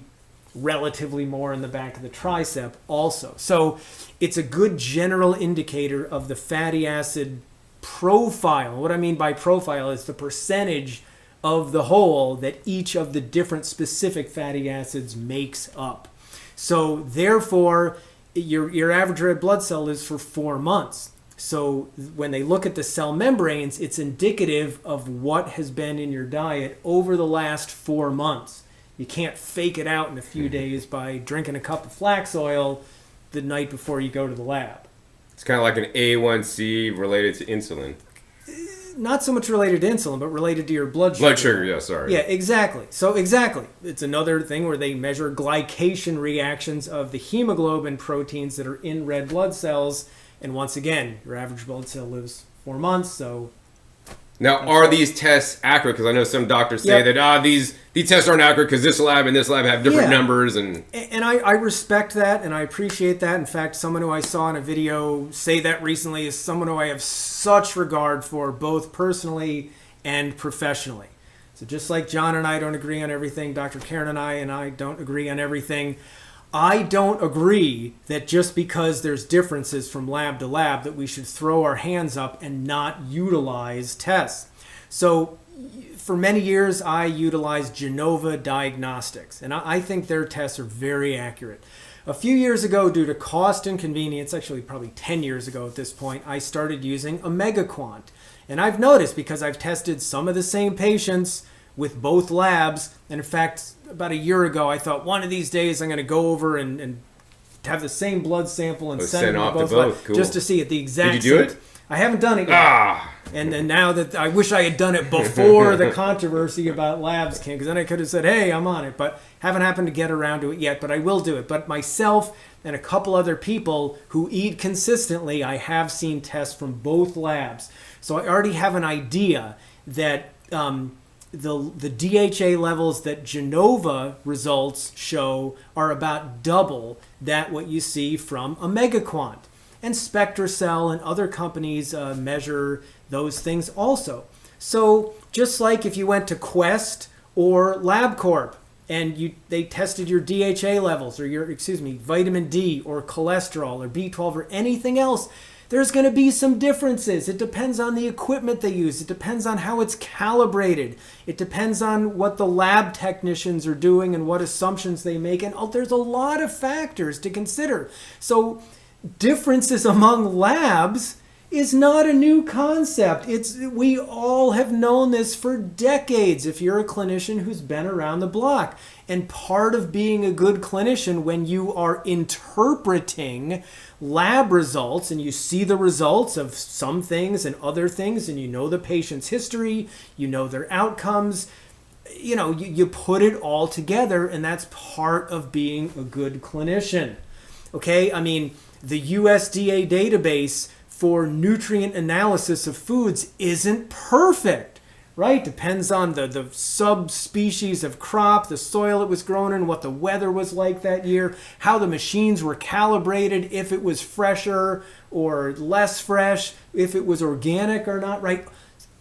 relatively more in the back of the tricep also. So it's a good general indicator of the fatty acid profile. What I mean by profile is the percentage of the whole that each of the different specific fatty acids makes up. So therefore, your average red blood cell is for 4 months. So when they look at the cell membranes, it's indicative of what has been in your diet over the last 4 months. You can't fake it out in a few days by drinking a cup of flax oil the night before you go to the lab.
It's kind of like an A1C related to insulin.
Not so much related to insulin, but related to your blood sugar.
Blood sugar, yeah, sorry.
Yeah, exactly. So exactly. It's another thing where they measure glycation reactions of the hemoglobin proteins that are in red blood cells. And once again, your average blood cell lives 4 months, so...
Now, are these tests accurate? Because I know some doctors say that these tests aren't accurate because this lab and this lab have different numbers. And
I respect that, and I appreciate that. In fact, someone who I saw in a video say that recently is someone who I have such regard for, both personally and professionally. So just like John and I don't agree on everything, Dr. Karen and I don't agree on everything. I don't agree that just because there's differences from lab to lab that we should throw our hands up and not utilize tests. So for many years, I utilized Genova Diagnostics, and I think their tests are very accurate. A few years ago, due to cost and convenience, actually probably 10 years ago at this point, I started using OmegaQuant. And I've noticed, because I've tested some of the same patients with both labs, and in fact, about a year ago, I thought one of these days I'm going to go over and have the same blood sample and send them to both labs,
cool.
just to see it the exact same.
Did you do it?
I haven't done it yet. And now that I wish I had done it before the controversy about labs came, because then I could have said, hey, I'm on it, but haven't happened to get around to it yet, but I will do it. But myself and a couple other people who eat consistently, I have seen tests from both labs. So I already have an idea that the DHA levels that Genova results show are about double that what you see from OmegaQuant. And SpectraCell and other companies measure those things also. So just like if you went to Quest or LabCorp and they tested your DHA levels or your, vitamin D or cholesterol or B12 or anything else, There's going to be some differences. It depends on the equipment they use. It depends on how it's calibrated. It depends on what the lab technicians are doing and what assumptions they make. And there's a lot of factors to consider. So differences among labs is not a new concept. We all have known this for decades if you're a clinician who's been around the block. And part of being a good clinician, when you are interpreting lab results and you see the results of some things and other things, and you know the patient's history, you know their outcomes, you put it all together, and that's part of being a good clinician. Okay, I mean, the USDA database for nutrient analysis of foods isn't perfect, right? Depends on the subspecies of crop, the soil it was grown in, what the weather was like that year, how the machines were calibrated, if it was fresher or less fresh, if it was organic or not, right?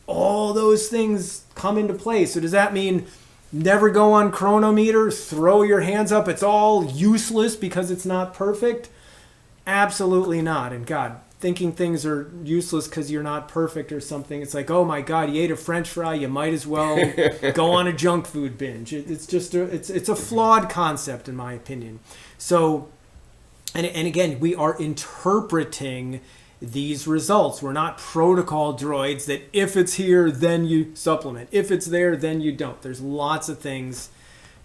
All those things come into play. So does that mean never go on chronometer, throw your hands up, it's all useless because it's not perfect? Absolutely not. And God, thinking things are useless because you're not perfect or something, it's like, oh my God, you ate a French fry, you might as well go on a junk food binge. It's just it's a flawed concept in my opinion. So, and again, we are interpreting these results. We're not protocol droids that if it's here, then you supplement. If it's there, then you don't. There's lots of things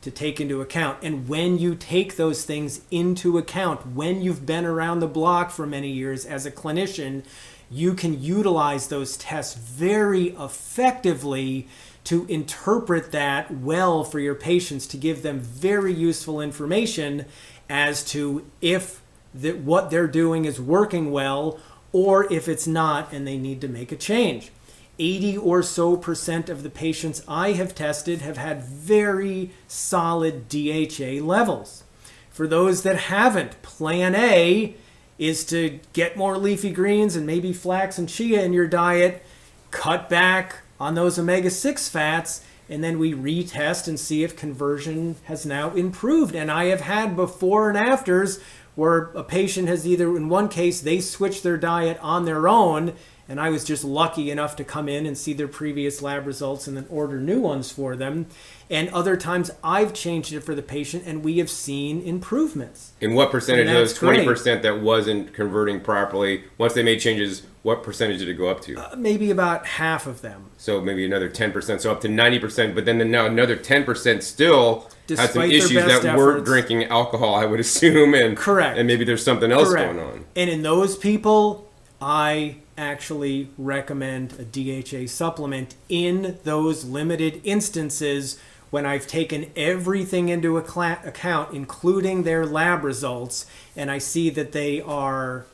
to take into account. And when you take those things into account, when you've been around the block for many years as a clinician, you can utilize those tests very effectively to interpret that well for your patients, to give them very useful information as to if what they're doing is working well or if it's not and they need to make a change. 80 or so % of the patients I have tested have had very solid DHA levels. For those that haven't, plan A is to get more leafy greens and maybe flax and chia in your diet, cut back on those omega-6 fats, and then we retest and see if conversion has now improved. And I have had before and afters where a patient has either, in one case, they switched their diet on their own, and I was just lucky enough to come in and see their previous lab results and then order new ones for them. And other times I've changed it for the patient and we have seen improvements.
And what percentage of those
great.
20% that wasn't converting properly, once they made changes, what percentage did it go up to?
Maybe about half of them.
So maybe another 10%, so up to 90%, but then now another 10% still
Despite
had some
their
issues
best
that weren't
efforts.
drinking alcohol, I would assume, and
Correct.
And maybe there's something else
Correct.
going on.
And in those people, I actually recommend a DHA supplement in those limited instances when I've taken everything into account, including their lab results, and I see that they are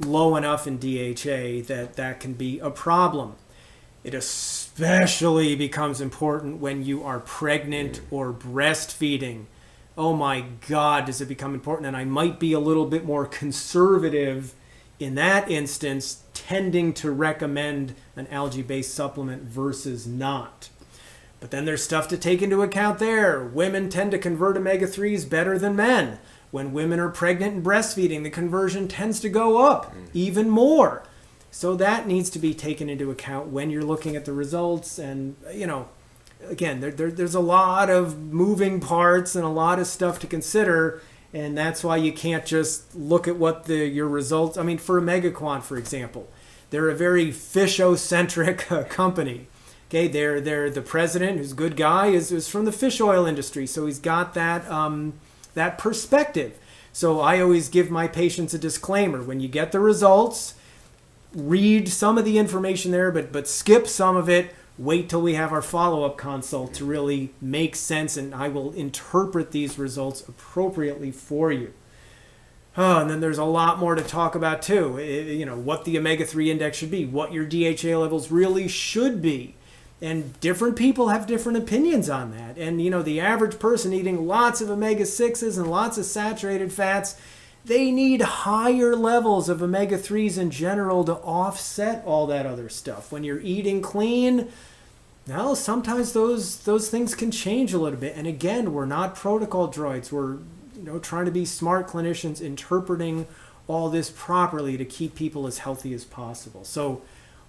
low enough in DHA that can be a problem. It especially becomes important when you are pregnant or breastfeeding. Oh my God, does it become important? And I might be a little bit more conservative in that instance, tending to recommend an algae-based supplement versus not. But then there's stuff to take into account there. Women tend to convert omega-3s better than men. When women are pregnant and breastfeeding, the conversion tends to go up even more. So that needs to be taken into account when you're looking at the results. And, again, there's a lot of moving parts and a lot of stuff to consider. And that's why you can't just look at what your results. I mean, for OmegaQuant, for example, they're a very fish-centric company. Okay, they're the president, who's a good guy, is from the fish oil industry, so he's got that perspective. So I always give my patients a disclaimer: when you get the results, read some of the information there, but skip some of it. Wait till we have our follow-up consult to really make sense, and I will interpret these results appropriately for you. And then there's a lot more to talk about too. What the omega-3 index should be, what your DHA levels really should be. And different people have different opinions on that. And, the average person eating lots of omega-6s and lots of saturated fats, they need higher levels of omega-3s in general to offset all that other stuff. When you're eating clean, well, sometimes those things can change a little bit. And again, we're not protocol droids. We're trying to be smart clinicians interpreting all this properly to keep people as healthy as possible. So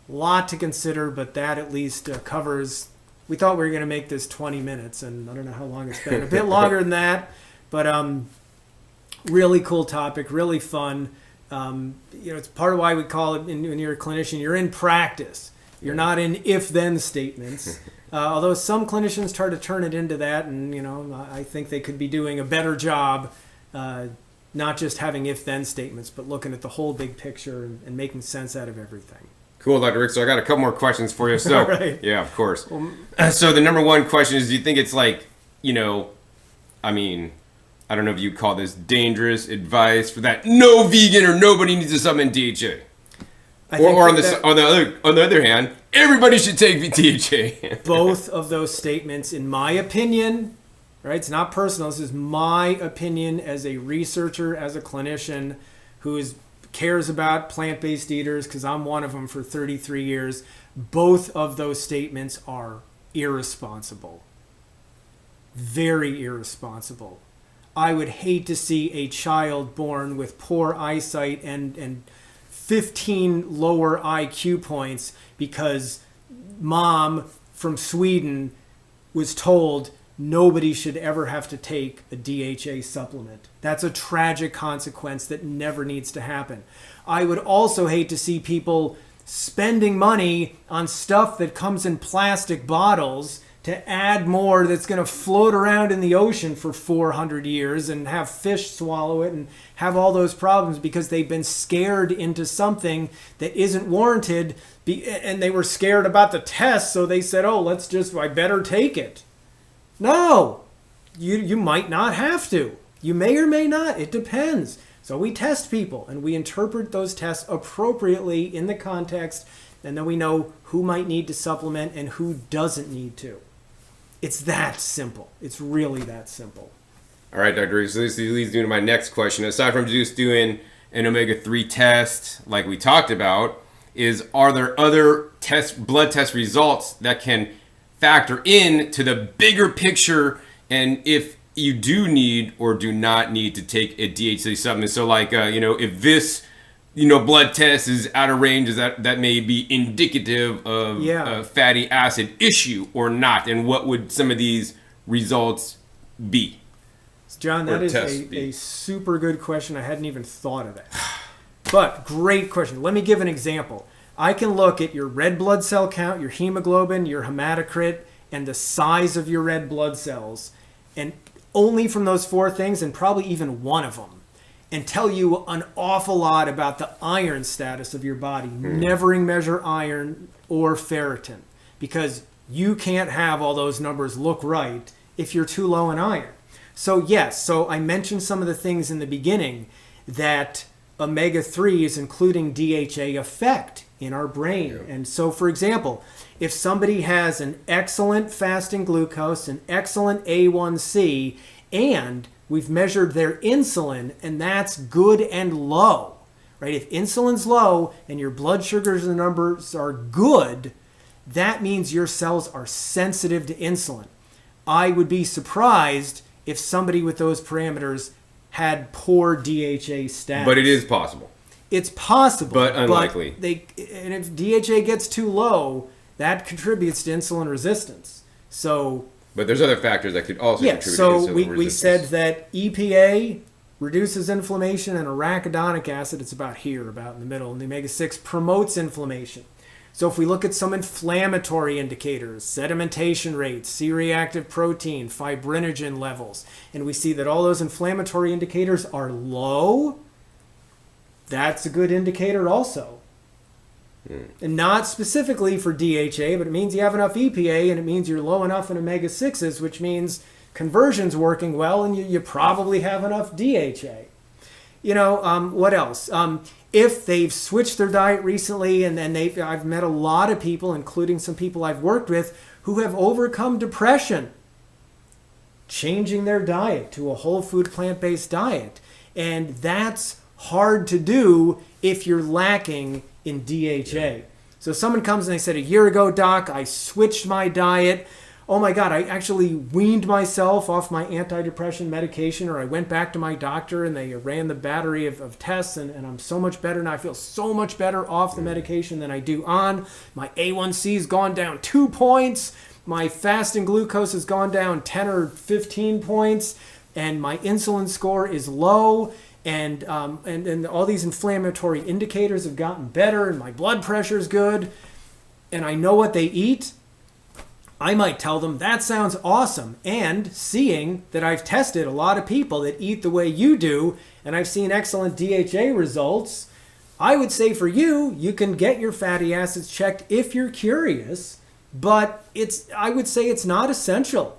a lot to consider, but that at least covers. We thought we were going to make this 20 minutes, and I don't know how long it's been. A bit longer than that, but really cool topic, really fun. It's part of why we call it, when you're a clinician, you're in practice. You're not in if-then statements. Although some clinicians try to turn it into that, and I think they could be doing a better job, not just having if-then statements, but looking at the whole big picture and making sense out of everything.
Cool, Dr. Rick. So I got a couple more questions for you. So,
right.
Yeah, of course. So the number one question is, do you think it's like, I don't know if you'd call this dangerous advice for that no vegan or nobody needs to supplement DHA? Or on the other hand, everybody should take DHA.
Both of those statements, in my opinion, right? It's not personal. This is my opinion as a researcher, as a clinician who cares about plant-based eaters, because I'm one of them for 33 years. Both of those statements are irresponsible. Very irresponsible. I would hate to see a child born with poor eyesight and 15 lower IQ points because mom from Sweden was told nobody should ever have to take a DHA supplement. That's a tragic consequence that never needs to happen. I would also hate to see people spending money on stuff that comes in plastic bottles to add more that's going to float around in the ocean for 400 years and have fish swallow it and have all those problems because they've been scared into something that isn't warranted, and they were scared about the test, so they said, I better take it. No, you might not have to. You may or may not. It depends. So we test people, and we interpret those tests appropriately in the context, and then we know who might need to supplement and who doesn't need to. It's that simple. It's really that simple.
All right, Dr. Rick, so this leads me to my next question. Aside from just doing an omega-3 test like we talked about, are there other blood test results that can factor in to the bigger picture, and if you do need or do not need to take a DHA supplement? So if this blood test is out of range, that may be indicative of a fatty acid issue or not, and what would some of these results be?
John, that is a super good question. I hadn't even thought of that. But great question. Let me give an example. I can look at your red blood cell count, your hemoglobin, your hematocrit, and the size of your red blood cells, and only from those four things, and probably even one of them, and tell you an awful lot about the iron status of your body. Never measure iron or ferritin, because you can't have all those numbers look right if you're too low in iron. So yes, I mentioned some of the things in the beginning that omega-3s, including DHA, affect in our brain. Yeah. And so, for example, if somebody has an excellent fasting glucose, an excellent A1C, and we've measured their insulin, and that's good and low, right? If insulin's low and your blood sugars and numbers are good, that means your cells are sensitive to insulin. I would be surprised if somebody with those parameters had poor DHA status.
But it is possible.
It's possible.
But unlikely.
And if DHA gets too low, that contributes to insulin resistance.
But there's other factors that could also contribute to insulin resistance.
So we said that EPA reduces inflammation, and arachidonic acid, it's about in the middle, and the omega-6 promotes inflammation. So if we look at some inflammatory indicators, sedimentation rates, C-reactive protein, fibrinogen levels, and we see that all those inflammatory indicators are low, that's a good indicator also. And not specifically for DHA, but it means you have enough EPA, and it means you're low enough in omega-6s, which means conversion's working well, and you probably have enough DHA. What else? If they've switched their diet recently, and then I've met a lot of people, including some people I've worked with, who have overcome depression, changing their diet to a whole food plant-based diet. And that's hard to do if you're lacking in DHA. So someone comes and they said, a year ago, doc, I switched my diet. oh my God, I actually weaned myself off my antidepressant medication, or I went back to my doctor and they ran the battery of tests and I'm so much better now. I feel so much better off the medication than I do on. My A1C's gone down 2 points. My fasting glucose has gone down 10 or 15 points. And my insulin score is low. And all these inflammatory indicators have gotten better and my blood pressure is good. And I know what they eat. I might tell them, that sounds awesome. And seeing that I've tested a lot of people that eat the way you do, and I've seen excellent DHA results, I would say for you, you can get your fatty acids checked if you're curious, but I would say it's not essential.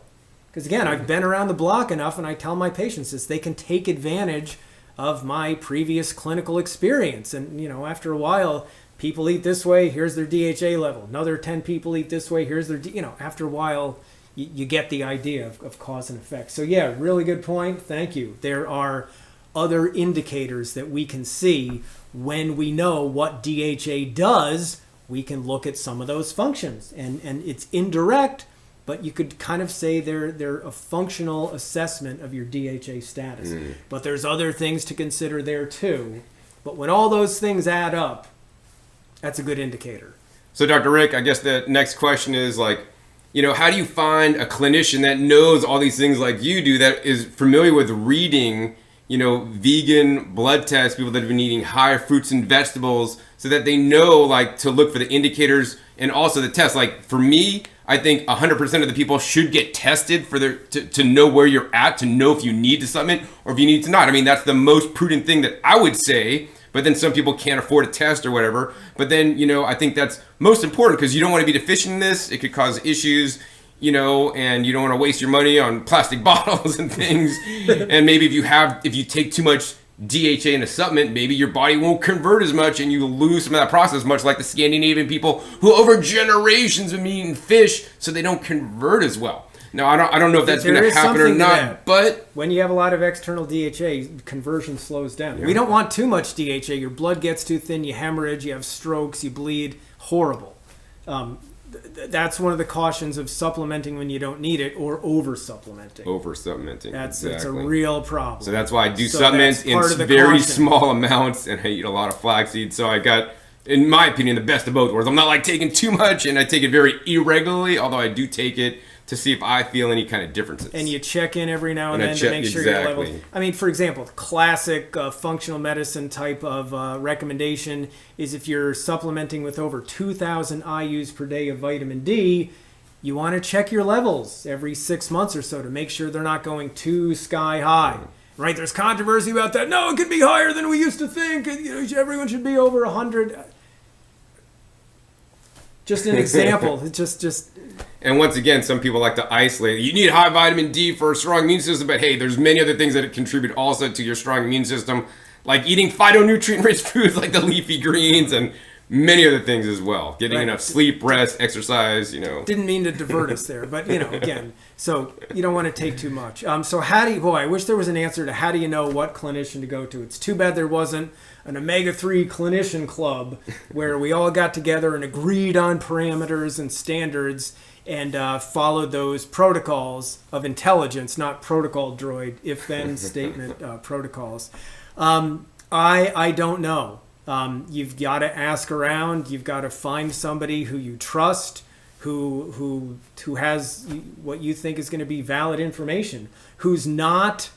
Because again, I've been around the block enough, and I tell my patients this, they can take advantage of my previous clinical experience. And, after a while, people eat this way, here's their DHA level. Another 10 people eat this way, here's their, after a while, you get the idea of cause and effect. So yeah, really good point. Thank you. There are other indicators that we can see when we know what DHA does. We can look at some of those functions, and it's indirect, but you could kind of say they're a functional assessment of your DHA status. But there's other things to consider there too. But when all those things add up, that's a good indicator.
So Dr. Rick, I guess the next question is how do you find a clinician that knows all these things like you do, that is familiar with reading, vegan blood tests, people that have been eating higher fruits and vegetables, so that they know to look for the indicators and also the tests? For me, I think 100% of the people should get tested for to know where you're at, to know if you need to supplement or if you need to not. I mean, that's the most prudent thing that I would say. But then some people can't afford a test or whatever. But then, I think that's most important, because you don't want to be deficient in this. It could cause issues, and you don't want to waste your money on plastic bottles and things. And maybe if you take too much DHA in a supplement, maybe your body won't convert as much and you lose some of that process, much like the Scandinavian people who over generations have been eating fish, so they don't convert as well. Now, I don't know if that's going to happen or not, but
when you have a lot of external DHA, conversion slows down. Yeah. We don't want too much DHA. Your blood gets too thin, you hemorrhage, you have strokes, you bleed. Horrible. That's one of the cautions of supplementing when you don't need it, or over-supplementing.
That's
a real problem.
So that's why I do supplements in very small amounts, and I eat a lot of flaxseed. So I got, in my opinion, the best of both worlds. I'm not taking too much, and I take it very irregularly, although I do take it to see if I feel any kind of differences.
And you check in every now and then to make sure your levels. I mean, for example, classic functional medicine type of recommendation is if you're supplementing with over 2,000 IUs per day of vitamin D, you want to check your levels every 6 months or so to make sure they're not going too sky high. Right? There's controversy about that. No, it could be higher than we used to think. Everyone should be over 100. Just an example. just.
And once again, some people like to isolate. You need high vitamin D for a strong immune system, but hey, there's many other things that contribute also to your strong immune system, like eating phytonutrient-rich foods like the leafy greens and many other things as well. Getting enough sleep, rest, exercise,
Didn't mean to divert us there, but, again, so you don't want to take too much. So I wish there was an answer to how do you know what clinician to go to. It's too bad there wasn't an omega-3 clinician club where we all got together and agreed on parameters and standards and followed those protocols of intelligence, not protocol droid, if-then statement protocols. I don't know. You've got to ask around. You've got to find somebody who you trust, who has what you think is going to be valid information, who's not.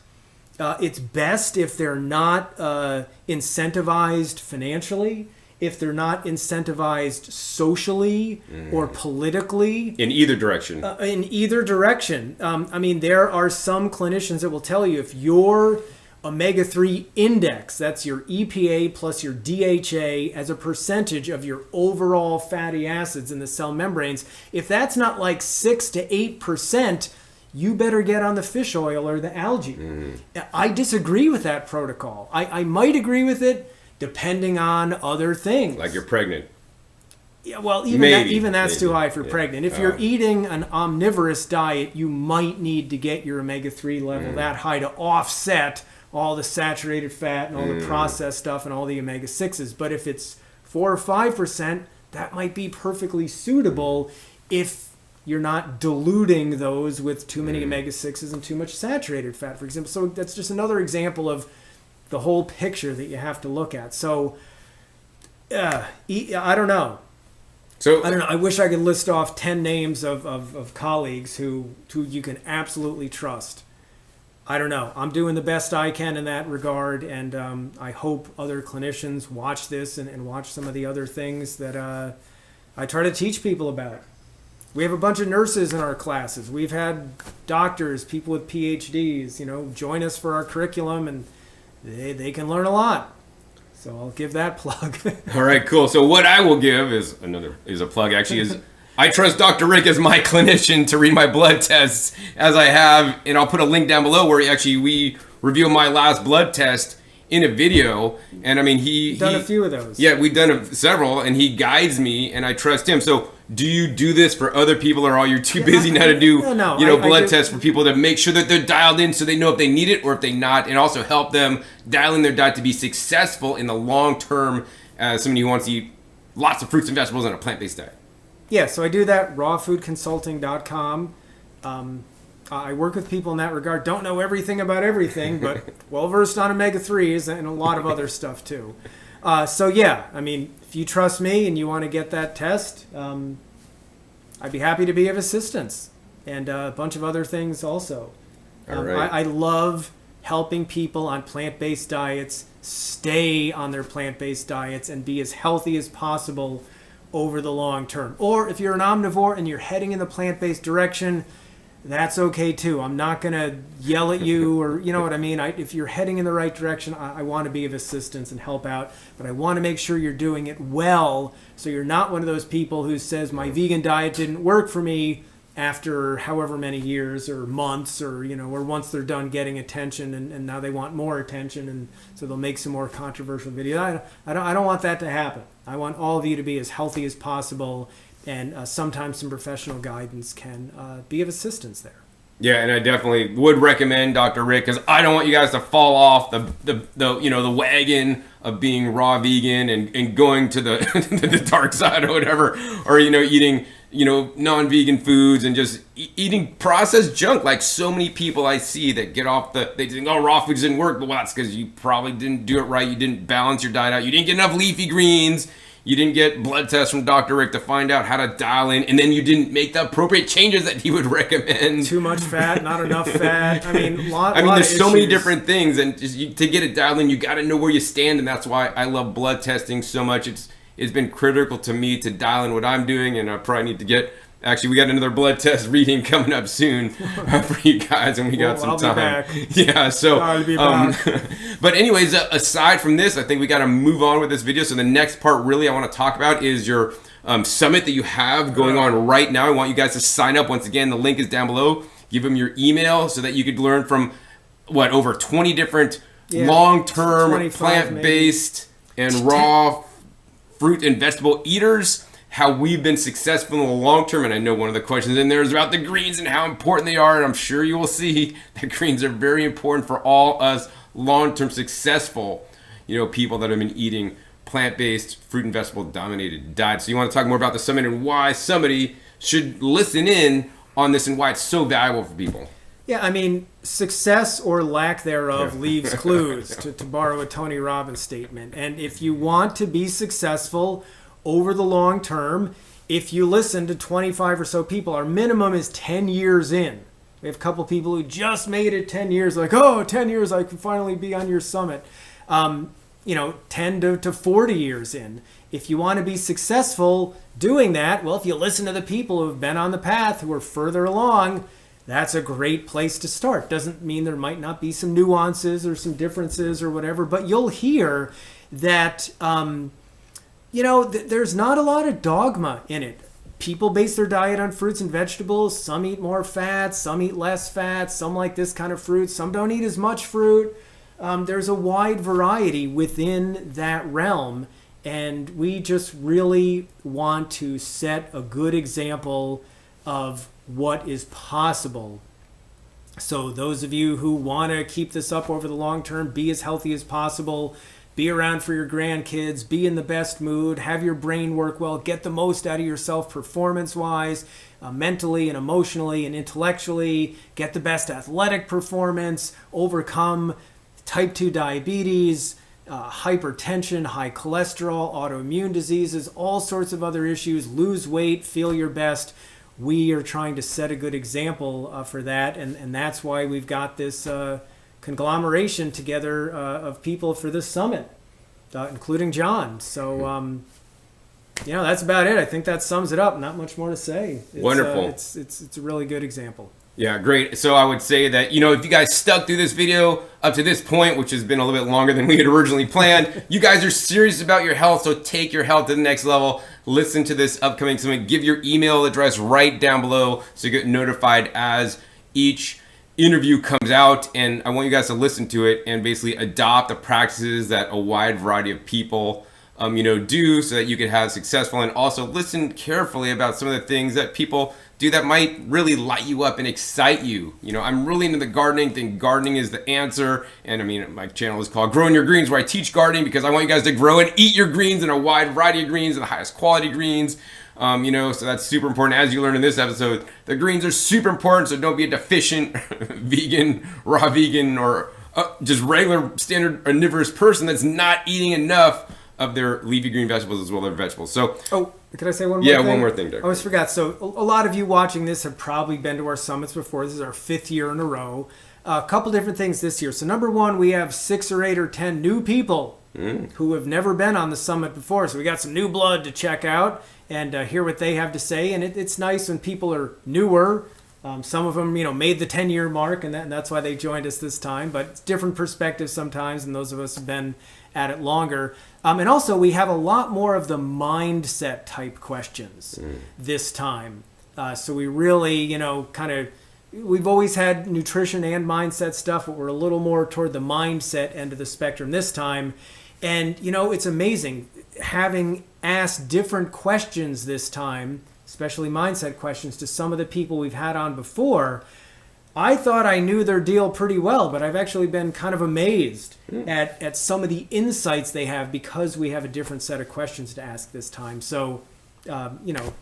It's best if they're not incentivized financially, if they're not incentivized socially or politically.
In either direction.
I mean, there are some clinicians that will tell you if your omega-3 index, that's your EPA plus your DHA as a percentage of your overall fatty acids in the cell membranes, if that's not like 6 to 8%, you better get on the fish oil or the algae. I disagree with that protocol. I might agree with it depending on other things.
Like you're pregnant.
Yeah, well, even that's too high for pregnant. If you're eating an omnivorous diet, you might need to get your omega-3 level that high to offset all the saturated fat and all the processed stuff and all the omega-6s. But if it's 4 or 5%, that might be perfectly suitable if you're not diluting those with too many omega-6s and too much saturated fat, for example. So that's just another example of the whole picture that you have to look at. So I don't know.
So
I don't know. I wish I could list off 10 names of colleagues who you can absolutely trust. I don't know. I'm doing the best I can in that regard, and I hope other clinicians watch this and watch some of the other things that I try to teach people about. We have a bunch of nurses in our classes. We've had doctors, people with PhDs, join us for our curriculum, and they can learn a lot. So I'll give that plug.
all right, cool. So what I will give is a plug. Actually, is I trust Dr. Rick as my clinician to read my blood tests as I have, and I'll put a link down below where we reveal my last blood test in a video. And I mean, he
done a few of those.
Yeah, we've done several, and he guides me, and I trust him. So do you do this for other people, or are you too busy now to do blood tests for people to make sure that they're dialed in so they know if they need it or if they not, and also help them dial in their diet to be successful in the long term as somebody who wants to eat lots of fruits and vegetables and a plant-based diet?
Yeah, so I do that, rawfoodconsulting.com. I work with people in that regard. Don't know everything about everything, but well-versed on omega-3s and a lot of other stuff too. So yeah, I mean, if you trust me and you want to get that test, I'd be happy to be of assistance, and a bunch of other things also.
All right.
I love helping people on plant-based diets stay on their plant-based diets and be as healthy as possible over the long term. Or if you're an omnivore and you're heading in the plant-based direction, that's okay too. I'm not going to yell at you, or you know what I mean. If you're heading in the right direction, I want to be of assistance and help out, but I want to make sure you're doing it well, so you're not one of those people who says my vegan diet didn't work for me after however many years or months, or or once they're done getting attention and now they want more attention, and so they'll make some more controversial videos. I don't want that to happen. I want all of you to be as healthy as possible, and sometimes some professional guidance can be of assistance there.
Yeah, and I definitely would recommend Dr. Rick, because I don't want you guys to fall off the wagon of being raw vegan and going to the the dark side or whatever, or eating non-vegan foods and just eating processed junk, like so many people I see that get off they think, oh, raw foods didn't work. Well, that's because you probably didn't do it right. You didn't balance your diet out. You didn't get enough leafy greens. You didn't get blood tests from Dr. Rick to find out how to dial in, and then you didn't make the appropriate changes that he would recommend.
Too much fat, not enough fat. I mean,
there's so many different things, and just to get it dialed in, you got to know where you stand, and that's why I love blood testing so much. It's been critical to me to dial in what I'm doing, and I probably need to get. Actually, we got another blood test reading coming up soon for you guys, and we got some time.
I'll be back.
Yeah, so.
I'll be back.
But anyways, aside from this, I think we got to move on with this video. So the next part, really, I want to talk about is your summit that you have going on right now. I want you guys to sign up. Once again, the link is down below. Give them your email so that you could learn from over 20 different long-term plant-based and raw fruit and vegetable eaters, how we've been successful in the long term. And I know one of the questions in there is about the greens and how important they are, and I'm sure you will see that greens are very important for all us long-term successful people that have been eating plant-based, fruit and vegetable dominated diets. So you want to talk more about the summit and why somebody should listen in on this and why it's so valuable for people.
Yeah, I mean, success or lack thereof leaves clues, to borrow a Tony Robbins statement. And if you want to be successful over the long term, if you listen to 25 or so people, our minimum is 10 years in. We have a couple people who just made it 10 years, like, 10 years, I can finally be on your summit. 10 to 40 years in. If you want to be successful doing that, well, if you listen to the people who have been on the path, who are further along, that's a great place to start. Doesn't mean there might not be some nuances or some differences or whatever, but you'll hear that there's not a lot of dogma in it. People base their diet on fruits and vegetables. Some eat more fat, some eat less fat, some like this kind of fruit, some don't eat as much fruit. There's a wide variety within that realm, and we just really want to set a good example of what is possible. So those of you who want to keep this up over the long term, be as healthy as possible, be around for your grandkids, be in the best mood, have your brain work well, get the most out of yourself performance-wise, mentally and emotionally and intellectually, get the best athletic performance, overcome type 2 diabetes, hypertension, high cholesterol, autoimmune diseases, all sorts of other issues, lose weight, feel your best. We are trying to set a good example for that, and that's why we've got this conglomeration together of people for this summit, including John. So, that's about it. I think that sums it up. Not much more to say.
Wonderful.
It's a really good example.
Yeah, great. So I would say that, if you guys stuck through this video up to this point, which has been a little bit longer than we had originally planned, you guys are serious about your health, so take your health to the next level. Listen to this upcoming summit. Give your email address right down below so you get notified as each interview comes out, and I want you guys to listen to it and basically adopt the practices that a wide variety of people do, so that you can have successful, and also listen carefully about some of the things that people do that might really light you up and excite you. I'm really into the gardening, think gardening is the answer, and my channel is called Growing Your Greens, where I teach gardening because I want you guys to grow and eat your greens in a wide variety of greens and the highest quality greens. So that's super important. As you learned in this episode, the greens are super important, so don't be a deficient vegan, raw vegan, or just regular standard omnivorous person that's not eating enough of their leafy green vegetables as well as their vegetables. So,
can I say one more thing?
Yeah, one more thing, Doug.
I always forgot. So a lot of you watching this have probably been to our summits before. This is our 5th year in a row. A couple different things this year. So number one, we have 6 or 8 or 10 new people who have never been on the summit before. So we got some new blood to check out and hear what they have to say. And it's nice when people are newer. Some of them, made the 10-year mark, and that's why they joined us this time. But it's different perspectives sometimes, and those of us have been at it longer. And also, we have a lot more of the mindset type questions this time. So we really, we've always had nutrition and mindset stuff, but we're a little more toward the mindset end of the spectrum this time. And, it's amazing having asked different questions this time, especially mindset questions, to some of the people we've had on before. I thought I knew their deal pretty well, but I've actually been kind of amazed at some of the insights they have because we have a different set of questions to ask this time. So,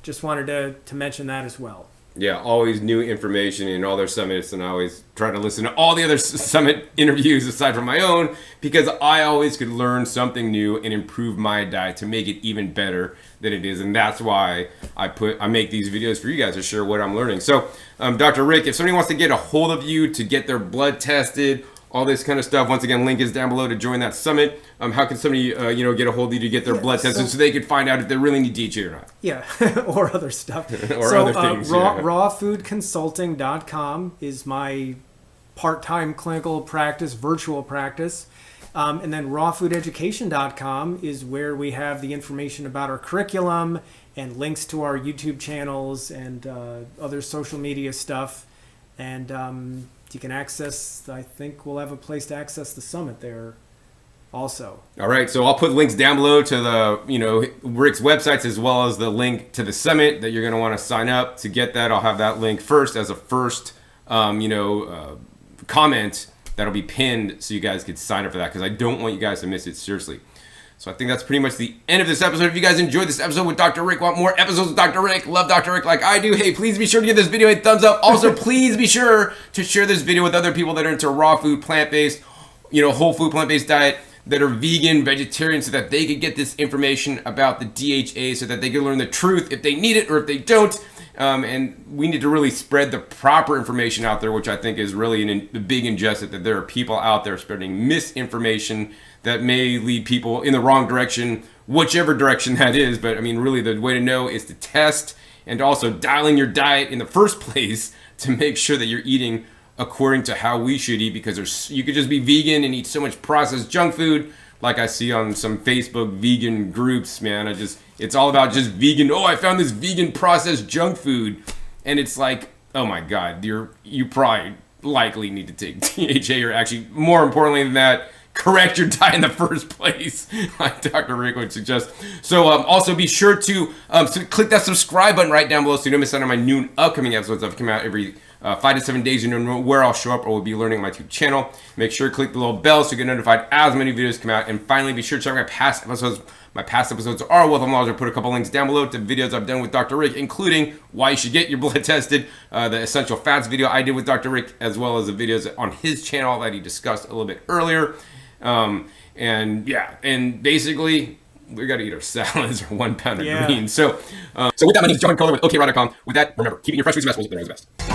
just wanted to mention that as well.
Yeah, always new information in all their summits, and I always try to listen to all the other summit interviews aside from my own, because I always could learn something new and improve my diet to make it even better than it is, and that's why I make these videos for you guys to share what I'm learning. So, Dr. Rick, if somebody wants to get a hold of you to get their blood tested, all this kind of stuff, once again, link is down below to join that summit. How can somebody, get a hold of you to get their blood tested so they could find out if they really need DHA or not?
Yeah, or other stuff.
Other things.
Rawfoodconsulting.com is my part-time clinical practice, virtual practice. And then rawfoodeducation.com is where we have the information about our curriculum and links to our YouTube channels and other social media stuff. And you can access, I think we'll have a place to access the summit there also.
All right, so I'll put links down below to the, Rick's websites, as well as the link to the summit that you're going to want to sign up to get that. I'll have that link first as a first, comment that'll be pinned so you guys could sign up for that, because I don't want you guys to miss it, seriously. So I think that's pretty much the end of this episode. If you guys enjoyed this episode with Dr. Rick, want more episodes with Dr. Rick, love Dr. Rick like I do, hey, please be sure to give this video a thumbs up. Also, please be sure to share this video with other people that are into raw food, plant-based, whole food, plant-based diet, that are vegan, vegetarian, so that they could get this information about the DHA, so that they can learn the truth if they need it or if they don't. And we need to really spread the proper information out there, which I think is really a big injustice, that there are people out there spreading misinformation that may lead people in the wrong direction, whichever direction that is. But really the way to know is to test and also dialing your diet in the first place to make sure that you're eating according to how we should eat, because you could just be vegan and eat so much processed junk food, like I see on some Facebook vegan groups, man. It's all about just vegan. Oh, I found this vegan processed junk food, and it's like, oh my God, you probably likely need to take DHA, or actually more importantly than that, correct your diet in the first place, like Dr. Rick would suggest. So also be sure to click that subscribe button right down below so you don't miss out on my new upcoming episodes that come out every 5 to 7 days. You know where I'll show up or will be learning on my YouTube channel. Make sure to click the little bell so you get notified as many videos come out. And finally, be sure to check my past episodes. My past episodes are wealth of knowledge. I'll put a couple links down below to videos I've done with Dr. Rick, including why you should get your blood tested, the essential fats video I did with Dr. Rick, as well as the videos on his channel that he discussed a little bit earlier. And yeah, and basically, we got to eat our salads or 1 pound of greens. So with that, my name is John Kohler with OKRaw.com. With that, remember, keeping your fresh foods and vegetables is the best.